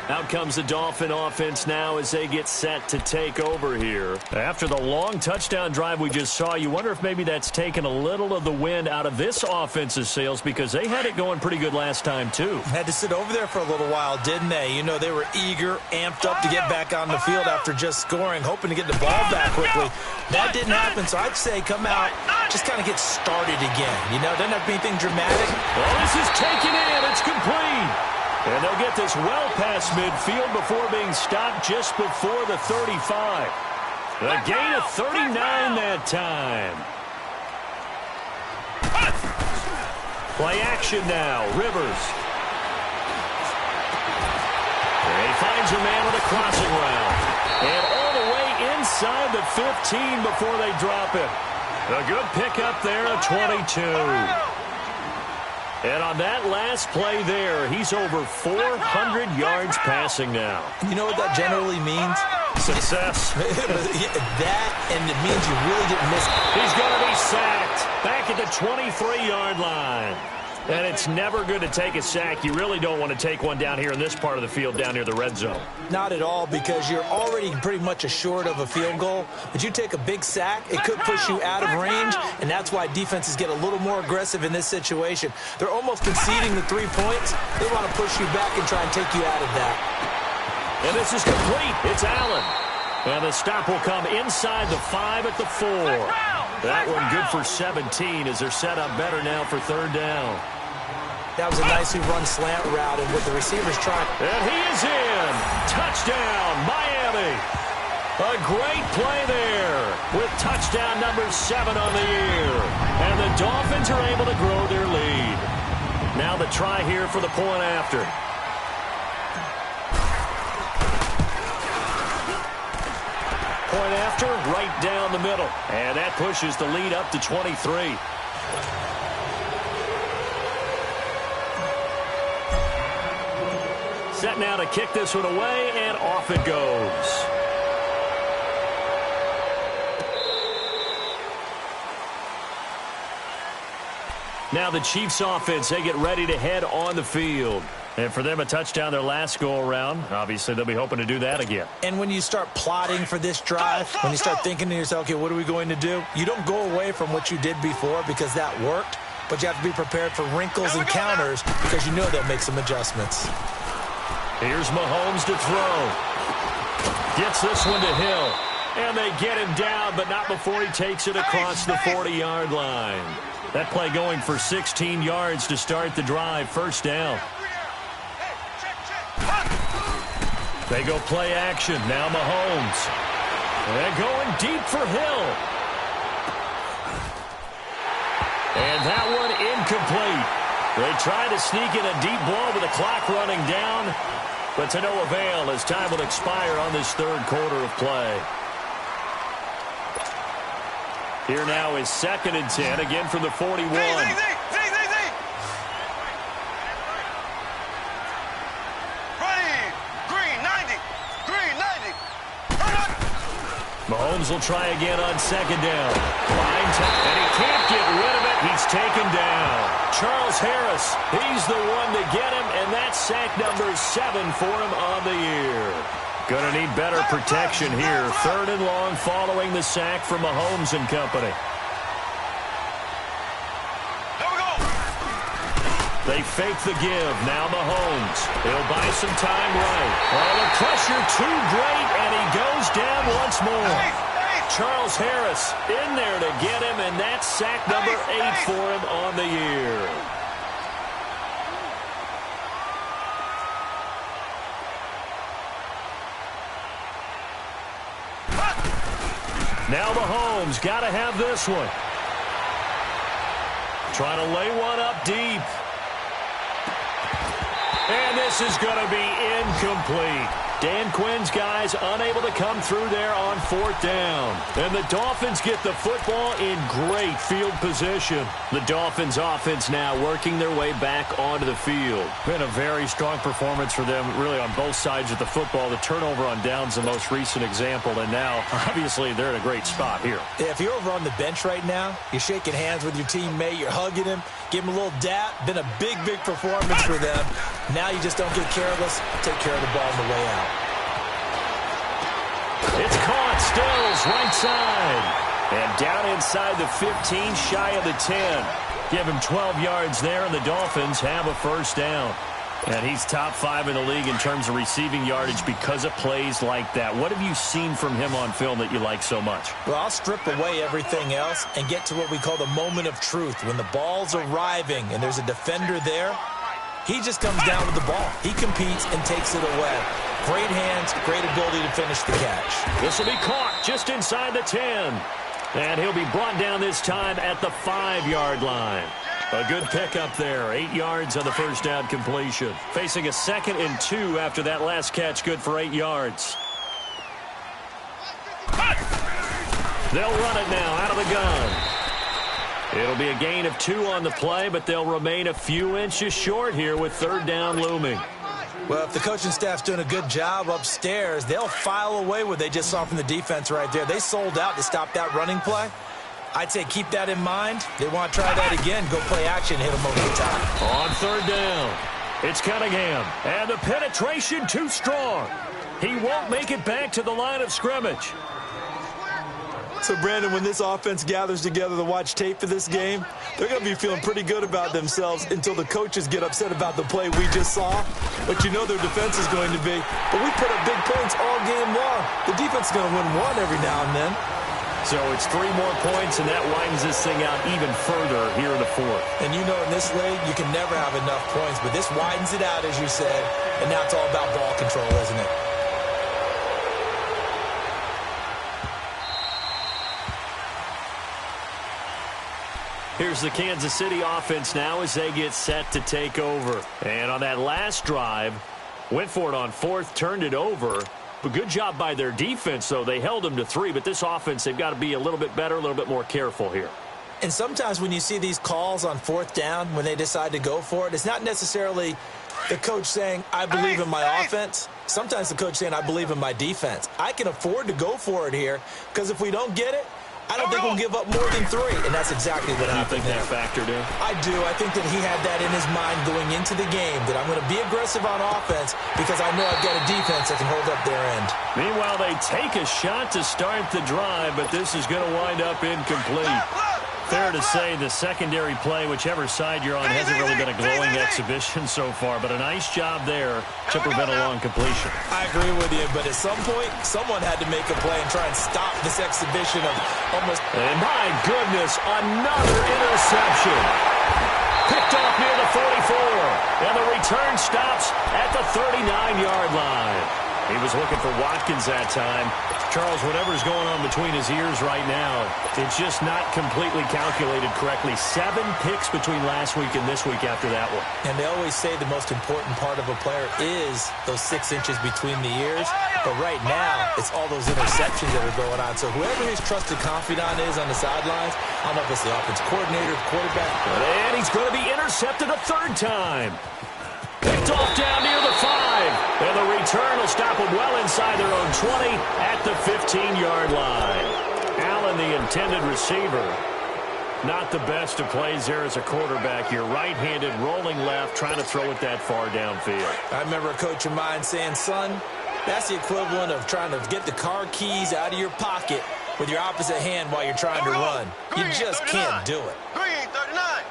Out comes the Dolphin offense now as they get set to take over here. After the long touchdown drive we just saw, you wonder if maybe that's taken a little of the wind out of this offense's sails because they had it going pretty good last time, too. Had to sit over there for a little while, didn't they? You know, they were eager, amped up to get back on the field after just scoring, hoping to get the ball back quickly. That didn't happen, so I'd say come out, just kind of get started again. You know, doesn't have to be anything dramatic. Well, this is taken in. It's complete. And they'll get this well past midfield before being stopped just before the 35. A gain of 39 that time. Play action now. Rivers. And he finds a man with a crossing route. And all the way inside the 15 before they drop it. A good pickup there at 22. And on that last play there, he's over 400 yards passing now. You know what that generally means? Success. That, and it means you really didn't miss it. He's going to be sacked back at the 23-yard line. And it's never good to take a sack. You really don't want to take one down here in this part of the field, down near the red zone. Not at all, because you're already pretty much assured of a field goal. But you take a big sack, it could push you out of range, and that's why defenses get a little more aggressive in this situation. They're almost conceding the 3 points. They want to push you back and try and take you out of that. And this is complete. It's Allen. And the stop will come inside the 5 at the 4. That one good for 17 as they're set up better now for third down. That was a nicely run slant route, and with the receivers trying. And he is in. Touchdown, Miami. A great play there with touchdown number 7 on the year. And the Dolphins are able to grow their lead. Now the try here for the point after. Point after, right down the middle. And that pushes the lead up to 23. Set now to kick this one away, and off it goes. Now the Chiefs offense, they get ready to head on the field. And for them, a touchdown their last go-around. Obviously, they'll be hoping to do that again. And when you start plotting for this drive, when you start thinking to yourself, okay, what are we going to do? You don't go away from what you did before because that worked, but you have to be prepared for wrinkles and counters because you know they'll make some adjustments. Here's Mahomes to throw. Gets this one to Hill. And they get him down, but not before he takes it across the 40-yard line. That play going for 16 yards to start the drive. First down. They go play action. Now Mahomes. They're going deep for Hill. And that one incomplete. They try to sneak in a deep ball with the clock running down, but to no avail as time will expire on this third quarter of play. Here now is 2nd and 10, again from the 41. Mahomes will try again on 2nd down. Line time, and he can't get rid of it. He's taken down. Charles Harris, he's the one to get him, and that's sack number 7 for him on the year. Going to need better protection here. 3rd and long following the sack from Mahomes and company. They fake the give. Now Mahomes. He'll buy some time right. Oh, the pressure too great, and he goes down once more. Charles Harris in there to get him, and that's sack number 8 for him on the year. Now Mahomes got to have this one. Trying to lay one up deep. And this is going to be incomplete. Dan Quinn's guys unable to come through there on 4th down. And the Dolphins get the football in great field position. The Dolphins offense now working their way back onto the field. Been a very strong performance for them really on both sides of the football. The turnover on downs the most recent example. And now, obviously, they're in a great spot here. Yeah, if you're over on the bench right now, you're shaking hands with your teammate, you're hugging him, give him a little dap. Been a big, big performance for them. Now you just don't get careless. Take care of the ball on the way out. It's caught. Stills right side. And down inside the 15, shy of the 10. Give him 12 yards there, and the Dolphins have a first down. And he's top 5 in the league in terms of receiving yardage because of plays like that. What have you seen from him on film that you like so much? Well, I'll strip away everything else and get to what we call the moment of truth. When the ball's arriving and there's a defender there, he just comes down with the ball. He competes and takes it away. Great hands, great ability to finish the catch. This will be caught just inside the 10. And he'll be brought down this time at the 5-yard line. A good pickup there. 8 yards on the first down completion. Facing a 2nd and 2 after that last catch, good for 8 yards. They'll run it now out of the gun. It'll be a gain of 2 on the play, but they'll remain a few inches short here with 3rd down looming. Well, if the coaching staff's doing a good job upstairs, they'll file away what they just saw from the defense right there. They sold out to stop that running play. I'd say keep that in mind. They want to try that again. Go play action, hit them over the top. On third down, it's Cunningham. And the penetration too strong. He won't make it back to the line of scrimmage. So, Brandon, when this offense gathers together to watch tape for this game, they're going to be feeling pretty good about themselves until the coaches get upset about the play we just saw. But you know their defense is going to be. But we put up big points all game long. The defense is going to win one every now and then. So it's 3 more points, and that widens this thing out even further here in the fourth. And you know in this league, you can never have enough points. But this widens it out, as you said. And now it's all about ball control, isn't it? Here's the Kansas City offense now as they get set to take over. And on that last drive, went for it on fourth, turned it over. But good job by their defense, though. They held them to 3. But this offense, they've got to be a little bit better, a little bit more careful here. And sometimes when you see these calls on fourth down, when they decide to go for it, it's not necessarily the coach saying, I believe in my offense. Sometimes the coach saying, I believe in my defense. I can afford to go for it here because if we don't get it, I don't think we'll give up more than 3, and that's exactly what happened there. You think that factored in? I do. I think that he had that in his mind going into the game, that I'm going to be aggressive on offense because I know I've got a defense that can hold up their end. Meanwhile, they take a shot to start the drive, but this is going to wind up incomplete. Fair to say the secondary play, whichever side you're on, hasn't really been a glowing exhibition so far, but a nice job there to prevent a long completion. I agree with you, but at some point, someone had to make a play and try and stop this exhibition of almost... And my goodness, another interception. Picked off near the 44, and the return stops at the 39-yard line. He was looking for Watkins that time. Charles, whatever's going on between his ears right now, it's just not completely calculated correctly. 7 picks between last week and this week after that one. And they always say the most important part of a player is those 6 inches between the ears. But right now, it's all those interceptions that are going on. So whoever his trusted confidant is on the sidelines, I don't know if it's the offense coordinator, the quarterback. And he's going to be intercepted a 3rd time. Picked off down near the 5. And the return will stop them well inside their own 20 at the 15-yard line. Allen, the intended receiver. Not the best of plays there as a quarterback. You're right-handed, rolling left, trying to throw it that far downfield. I remember a coach of mine saying, son, that's the equivalent of trying to get the car keys out of your pocket with your opposite hand while you're trying to run. You just can't do it. Green, 39.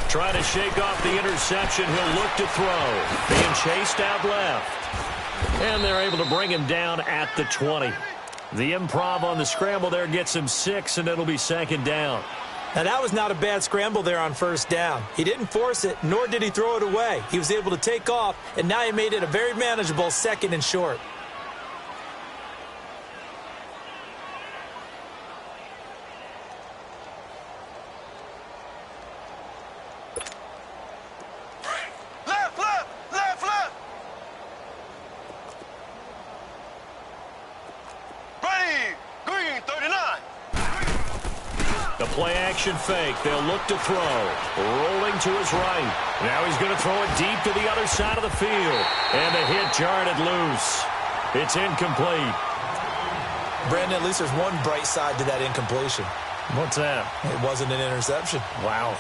Trying to shake off the interception. He'll look to throw. Being chased out left. And they're able to bring him down at the 20. The improv on the scramble there gets him 6, and it'll be 2nd down. Now, that was not a bad scramble there on 1st down. He didn't force it, nor did he throw it away. He was able to take off, and now he made it a very manageable 2nd and short. Play-action fake. They'll look to throw. Rolling to his right. Now he's going to throw it deep to the other side of the field. And the hit jarred it loose. It's incomplete. Brandon, at least there's one bright side to that incompletion. What's that? It wasn't an interception. Wow.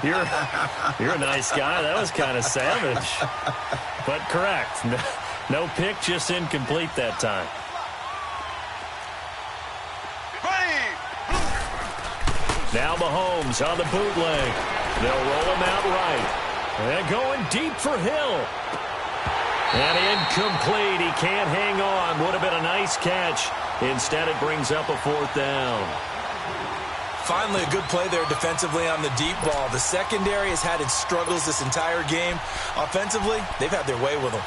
You're a nice guy. That was kind of savage. But correct. No pick, just incomplete that time. Now Mahomes on the bootleg. They'll roll him out right. They're going deep for Hill. And incomplete. He can't hang on. Would have been a nice catch. Instead, it brings up a 4th down. Finally, a good play there defensively on the deep ball. The secondary has had its struggles this entire game. Offensively, they've had their way with them.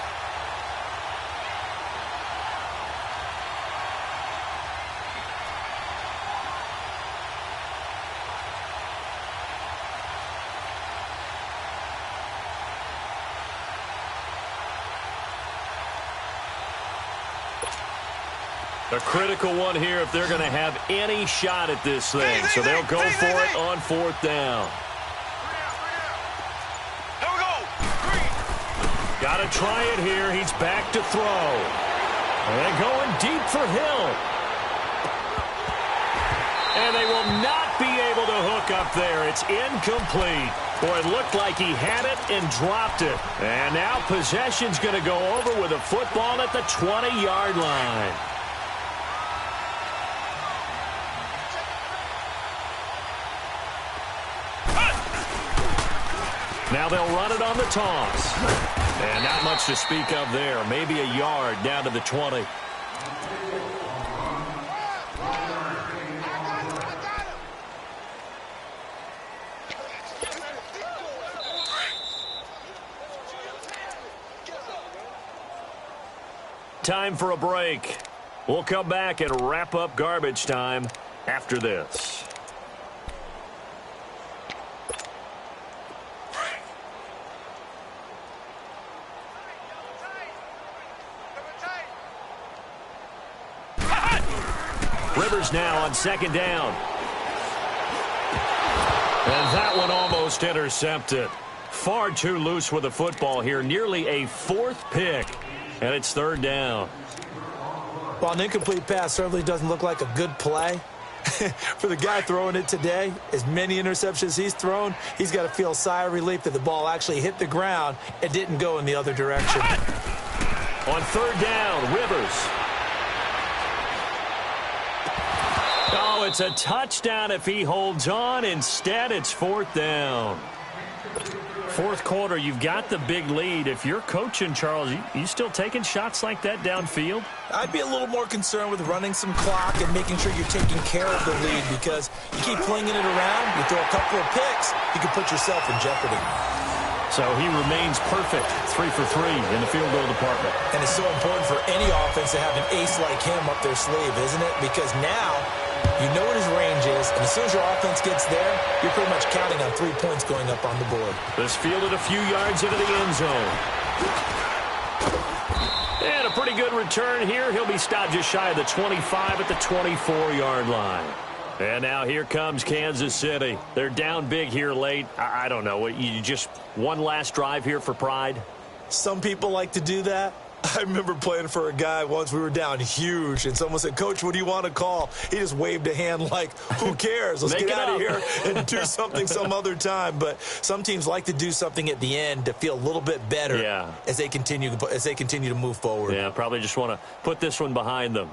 A critical one here if they're going to have any shot at this thing. So they'll go for it on 4th down. Here we go. Got to try it here. He's back to throw. And going deep for Hill. And they will not be able to hook up there. It's incomplete. Boy, it looked like he had it and dropped it. And now possession's going to go over with a football at the 20-yard line. Now they'll run it on the toss. And not much to speak of there. Maybe a yard down to the 20. Time for a break. We'll come back and wrap up garbage time after this. Rivers now on second down. And that one almost intercepted. Far too loose with the football here. Nearly a fourth pick. And it's third down. Well, an incomplete pass certainly doesn't look like a good play. For the guy throwing it today, as many interceptions he's thrown, he's got to feel a sigh of relief that the ball actually hit the ground and didn't go in the other direction. On third down, Rivers. Oh, it's a touchdown if he holds on. Instead, it's fourth down. Fourth quarter, you've got the big lead. If you're coaching, Charles, you still taking shots like that downfield? I'd be a little more concerned with running some clock and making sure you're taking care of the lead, because you keep flinging it around, you throw a couple of picks, you can put yourself in jeopardy. So he remains perfect, 3 for 3 in the field goal department. And it's so important for any offense to have an ace like him up their sleeve, isn't it? Because now you know what his range is, and as soon as your offense gets there, you're pretty much counting on 3 points going up on the board. This fielded a few yards into the end zone. And a pretty good return here. He'll be stopped just shy of the 25 at the 24-yard line. And now here comes Kansas City. They're down big here late. I don't know. You just one last drive here for pride? Some people like to do that. I remember playing for a guy once. We were down huge, and someone said, "Coach, what do you want to call?" He just waved a hand like, who cares? Let's get out of here and do something some other time. But some teams like to do something at the end to feel a little bit better as they continue to move forward. Yeah, probably just want to put this one behind them.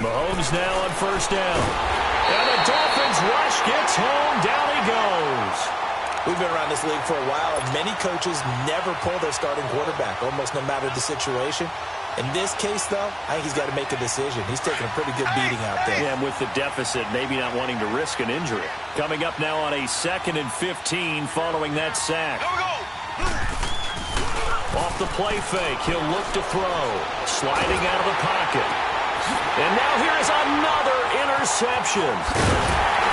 Mahomes now on first down. And the Dolphins rush gets home. Down he goes. We've been around this league for a while, and many coaches never pull their starting quarterback, almost no matter the situation. In this case, though, I think he's got to make a decision. He's taking a pretty good beating out there. Yeah, and with the deficit, maybe not wanting to risk an injury. Coming up now on a 2nd and 15 following that sack. Off the play fake, he'll look to throw. Sliding out of the pocket. And now here is another interception.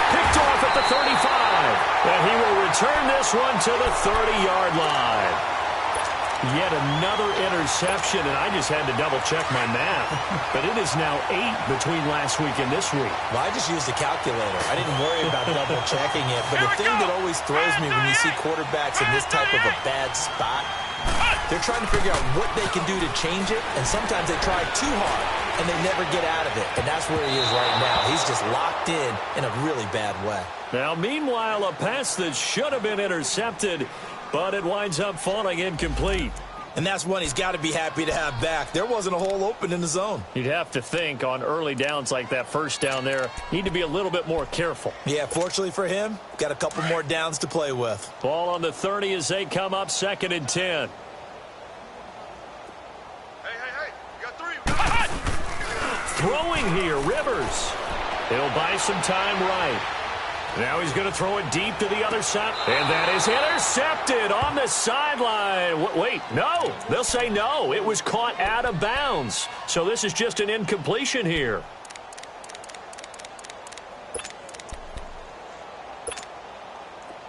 Picked off at the 35. And he will return this one to the 30-yard line. Yet another interception, and I just had to double-check my math. But it is now 8 between last week and this week. Well, I just used a calculator. I didn't worry about double-checking it. But the thing that always throws me when you see quarterbacks in this type of a bad spot, they're trying to figure out what they can do to change it, and sometimes they try too hard, and they never get out of it. And that's where he is right now. He's just locked in a really bad way. Now, meanwhile, a pass that should have been intercepted, but it winds up falling incomplete. And that's one he's got to be happy to have back. There wasn't a hole open in the zone. You'd have to think on early downs like that first down there, need to be a little bit more careful. Yeah, fortunately for him, got a couple more downs to play with. Ball on the 30 as they come up 2nd and 10. Throwing here, Rivers. He'll buy some time right. Now he's going to throw it deep to the other side. And that is intercepted on the sideline. Wait, no. They'll say no. It was caught out of bounds. So this is just an incompletion here.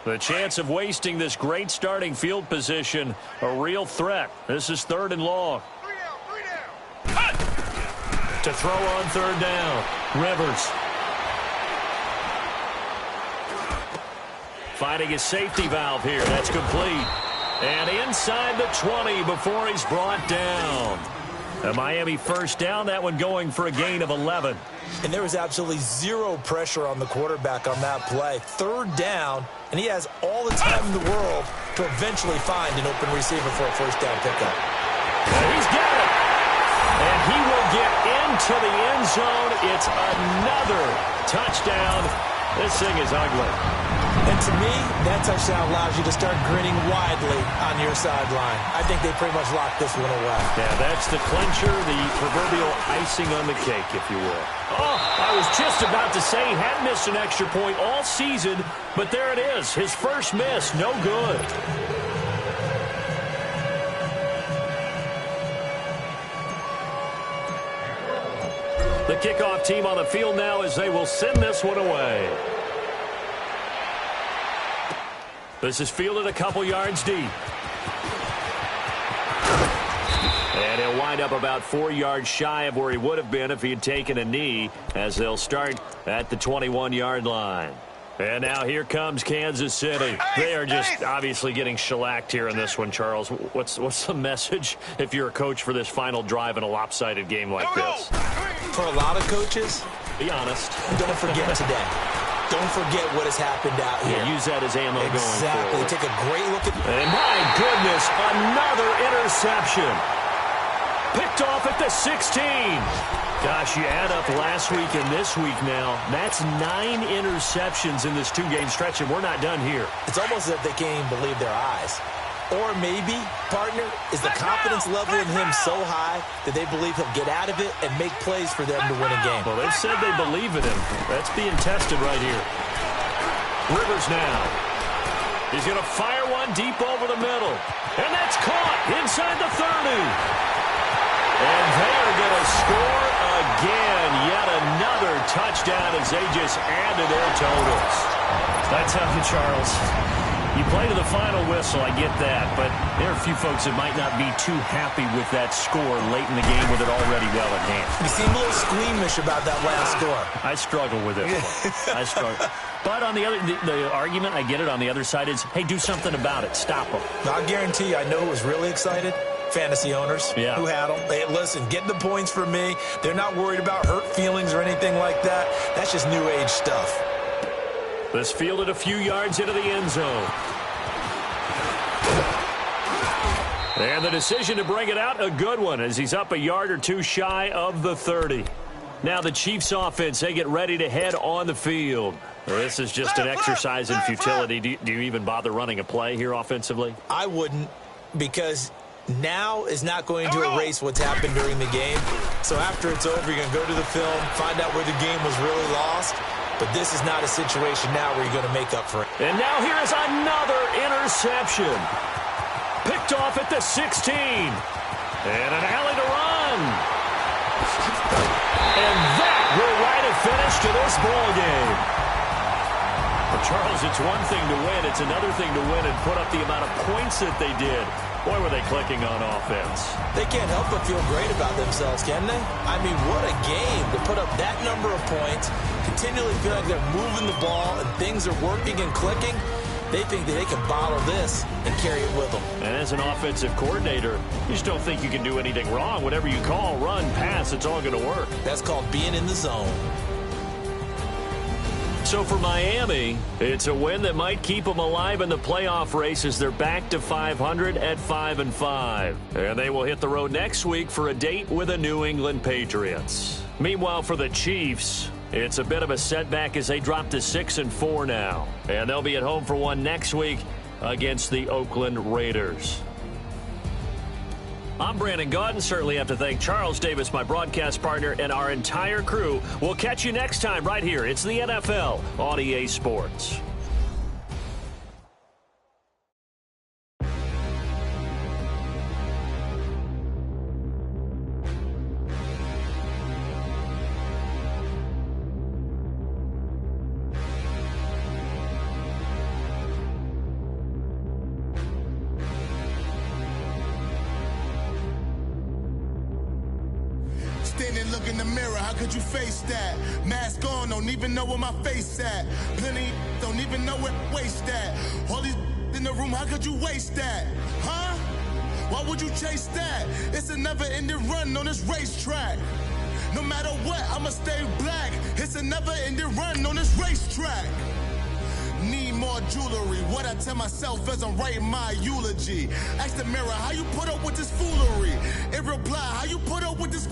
The chance of wasting this great starting field position, a real threat. This is 3rd and long. To throw on 3rd down, Rivers. finding his safety valve here. That's complete. And inside the 20 before he's brought down. A Miami first down, that one going for a gain of 11. And there was absolutely zero pressure on the quarterback on that play. Third down, and he has all the time in the world to eventually find an open receiver for a first down pickup. And he's got it. And he will get into the end zone. It's another touchdown. This thing is ugly. And to me, that touchdown allows you to start grinning widely on your sideline. I think they pretty much locked this one away. Yeah, that's the clincher, the proverbial icing on the cake, if you will. Oh, I was just about to say he hadn't missed an extra point all season, but there it is. His first miss, no good. The kickoff team on the field now as they will send this one away. This is fielded a couple yards deep. And he'll wind up about 4 yards shy of where he would have been if he had taken a knee, as they'll start at the 21-yard line. And now here comes Kansas City. They are just obviously getting shellacked here in this one, Charles. What's the message if you're a coach for this final drive in a lopsided game like this? For a lot of coaches, be honest. Don't forget today. Don't forget what has happened out here. Yeah, use that as ammo going forward. Take a great look at... And my goodness, another interception. Picked off at the 16. Gosh, you add up last week and this week now. That's 9 interceptions in this 2-game stretch, and we're not done here. It's almost as if they can't even believe their eyes. Or maybe, partner, is the confidence level in him so high that they believe he'll get out of it and make plays for them to win a game. Well, they've said they believe in him. That's being tested right here. Rivers now. He's going to fire one deep over the middle. And that's caught inside the 30. And they're going to score again. Yet another touchdown as they just add to their totals. I tell you, Charles, you play to the final whistle, I get that, but there are a few folks that might not be too happy with that score late in the game with it already well at hand. You seem a little squeamish about that last score. I struggle with it. I struggle. But on the other, the argument, I get it, on the other side is, hey, do something about it. Stop them. I guarantee you, I know who was really excited. Fantasy owners who had them. Hey, listen, get the points for me. They're not worried about hurt feelings or anything like that. That's just new age stuff. This fielded a few yards into the end zone. And the decision to bring it out, a good one, as he's up a yard or two shy of the 30. Now the Chiefs offense, they get ready to head on the field. This is just an exercise in futility. Do you even bother running a play here offensively? I wouldn't, because now is not going to erase what's happened during the game. So after it's over, you're going to go to the film, find out where the game was really lost. But this is not a situation now where you're going to make up for it. And now here is another interception. Picked off at the 16. And an alley to run. And that will write a finish to this ball game. Well, Charles, it's one thing to win. It's another thing to win and put up the amount of points that they did. Boy, were they clicking on offense. They can't help but feel great about themselves, can they? I mean, what a game to put up that number of points, continually feel like they're moving the ball and things are working and clicking. They think that they can bottle this and carry it with them. And as an offensive coordinator, you just don't think you can do anything wrong. Whatever you call, run, pass, it's all going to work. That's called being in the zone. So for Miami, it's a win that might keep them alive in the playoff race as they're back to 500 at 5-5. And they will hit the road next week for a date with the New England Patriots. Meanwhile, for the Chiefs, it's a bit of a setback as they drop to 6-4 now. And they'll be at home for one next week against the Oakland Raiders. I'm Brandon Gaudin. Certainly have to thank Charles Davis, my broadcast partner, and our entire crew. We'll catch you next time right here. It's the NFL on EA Sports. Stand and look in the mirror, how could you face that? Mask on, no don't even know where my face at. Plenty don't even know where waste at. All these in the room, how could you waste that? Huh? Why would you chase that? It's a never-ending run on this racetrack. No matter what, I'ma stay black. It's a never-ending run on this racetrack. Need more jewelry. What I tell myself as I'm writing my eulogy. Ask the mirror, how you put up with this foolery? It reply, how you put up with this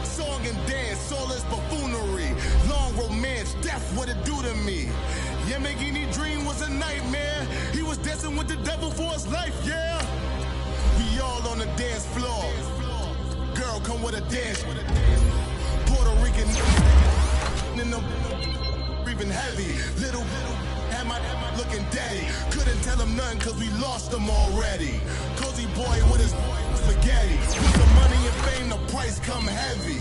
song and dance, soulless buffoonery. Long romance, death, what it do to me? Yeah, Yamagini dream was a nightmare. He was dancing with the devil for his life, yeah. We all on the dance floor. Girl, come with a dance. Puerto Rican in the breathing heavy. Little had my looking daddy. Couldn't tell him nothing cause we lost him already. Cozy boy with his spaghetti. With the money and fame, the price come heavy.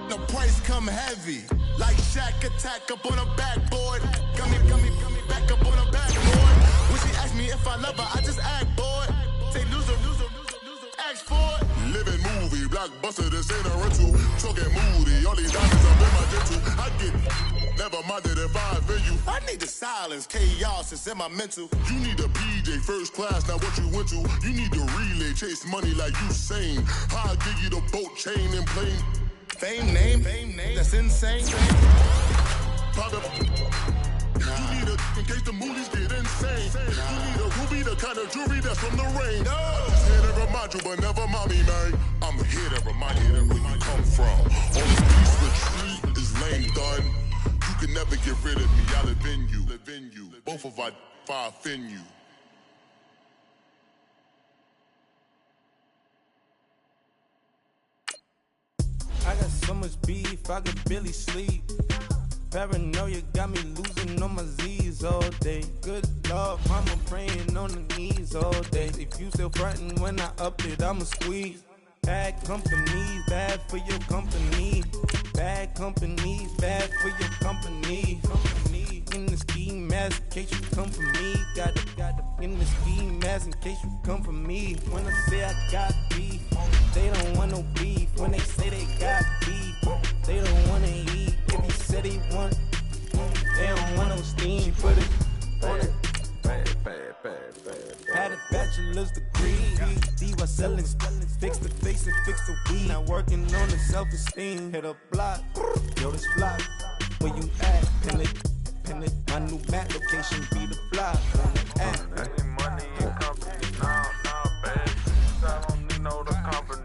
The price come heavy. Like Shaq attack up on a backboard. Gummy, back up on a backboard. When she asked me if I love her, I just act bored. Say loser, ask for it. Living movie, blockbuster, this ain't a rental. Talking moody, all these diamonds up in my dental. I get never minded if I offend you. I need the silence, chaos, it's in my mental. You need a PJ, first class, not what you went to. You need the relay, chase money like you sane. I'll give you the boat, chain, and plane. Fame name, that's insane. Private. You need a, in case the movies get insane. You need a ruby, the kind of jewelry that's from the rain. I'm just here to remind you, but never mind me, man. I'm here to remind you where you come from. All this peace retreat is lame done. You can never get rid of me, I live in you. Both of our fire fin you. I got so much beef, I could barely sleep. Paranoia got me losing on my Z's all day. Good Lord, mama praying on the knees all day. If you still frontin' when I up it, I'ma squeeze. Bad companies, bad for your company. Bad companies, bad for your company. In the ski mask, in case you come for me. Got it in the ski mask, in case you come for me. When I say I got beef, they don't want no beef. When they say they got beef, they don't wanna eat. If you said he want, they don't want no steam. Put it on it. Had a bachelor's degree, DY selling, fix the face and fix the weed. Now working on the self-esteem. Hit a block, yo this block. Where you at? Pin it. My new map location be the block. Money and company, nah, baby. I don't need no the company.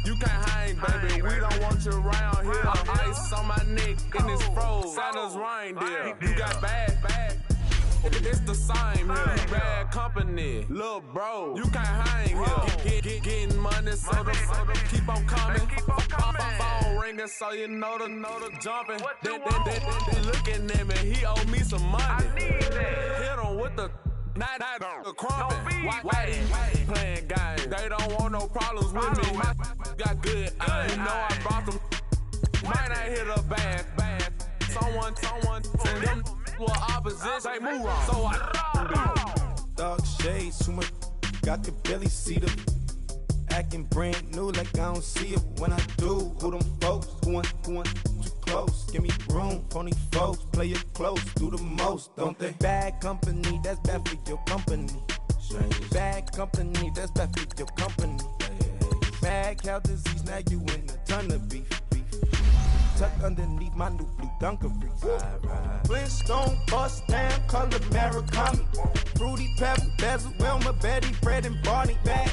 You can't hang, baby. We don't want you around here. Ice on my neck and it's froze. Santa's reindeer. You got bad. It's the same here. Bad company, little bro. You can't hang here. Getting money, so the keep on coming. Phone ringing, so you know the jumping. They looking at me, he owe me some money. Hit him with the night the crumping. Why they playing games? They don't want no problems with me. Got good aim. You know I brought them. Might not hit a bad. Someone send them. Well, opposition, they move on. So I Dark shades, too much. I could barely see them. Acting brand new, like I don't see it when I do. Who them folks? Who want too close? Give me room, phony folks. Play it close, do the most, don't they? Bad company, that's bad for your company. Bad company, that's bad for your company. Bad cow disease, now you in a ton of beef. Tucked underneath my new blue Dunkaroos. Flintstone, bust down, color Maricami. Fruity Pebble, Bezel, Wilma, Betty, Fred, and Barney. Bad,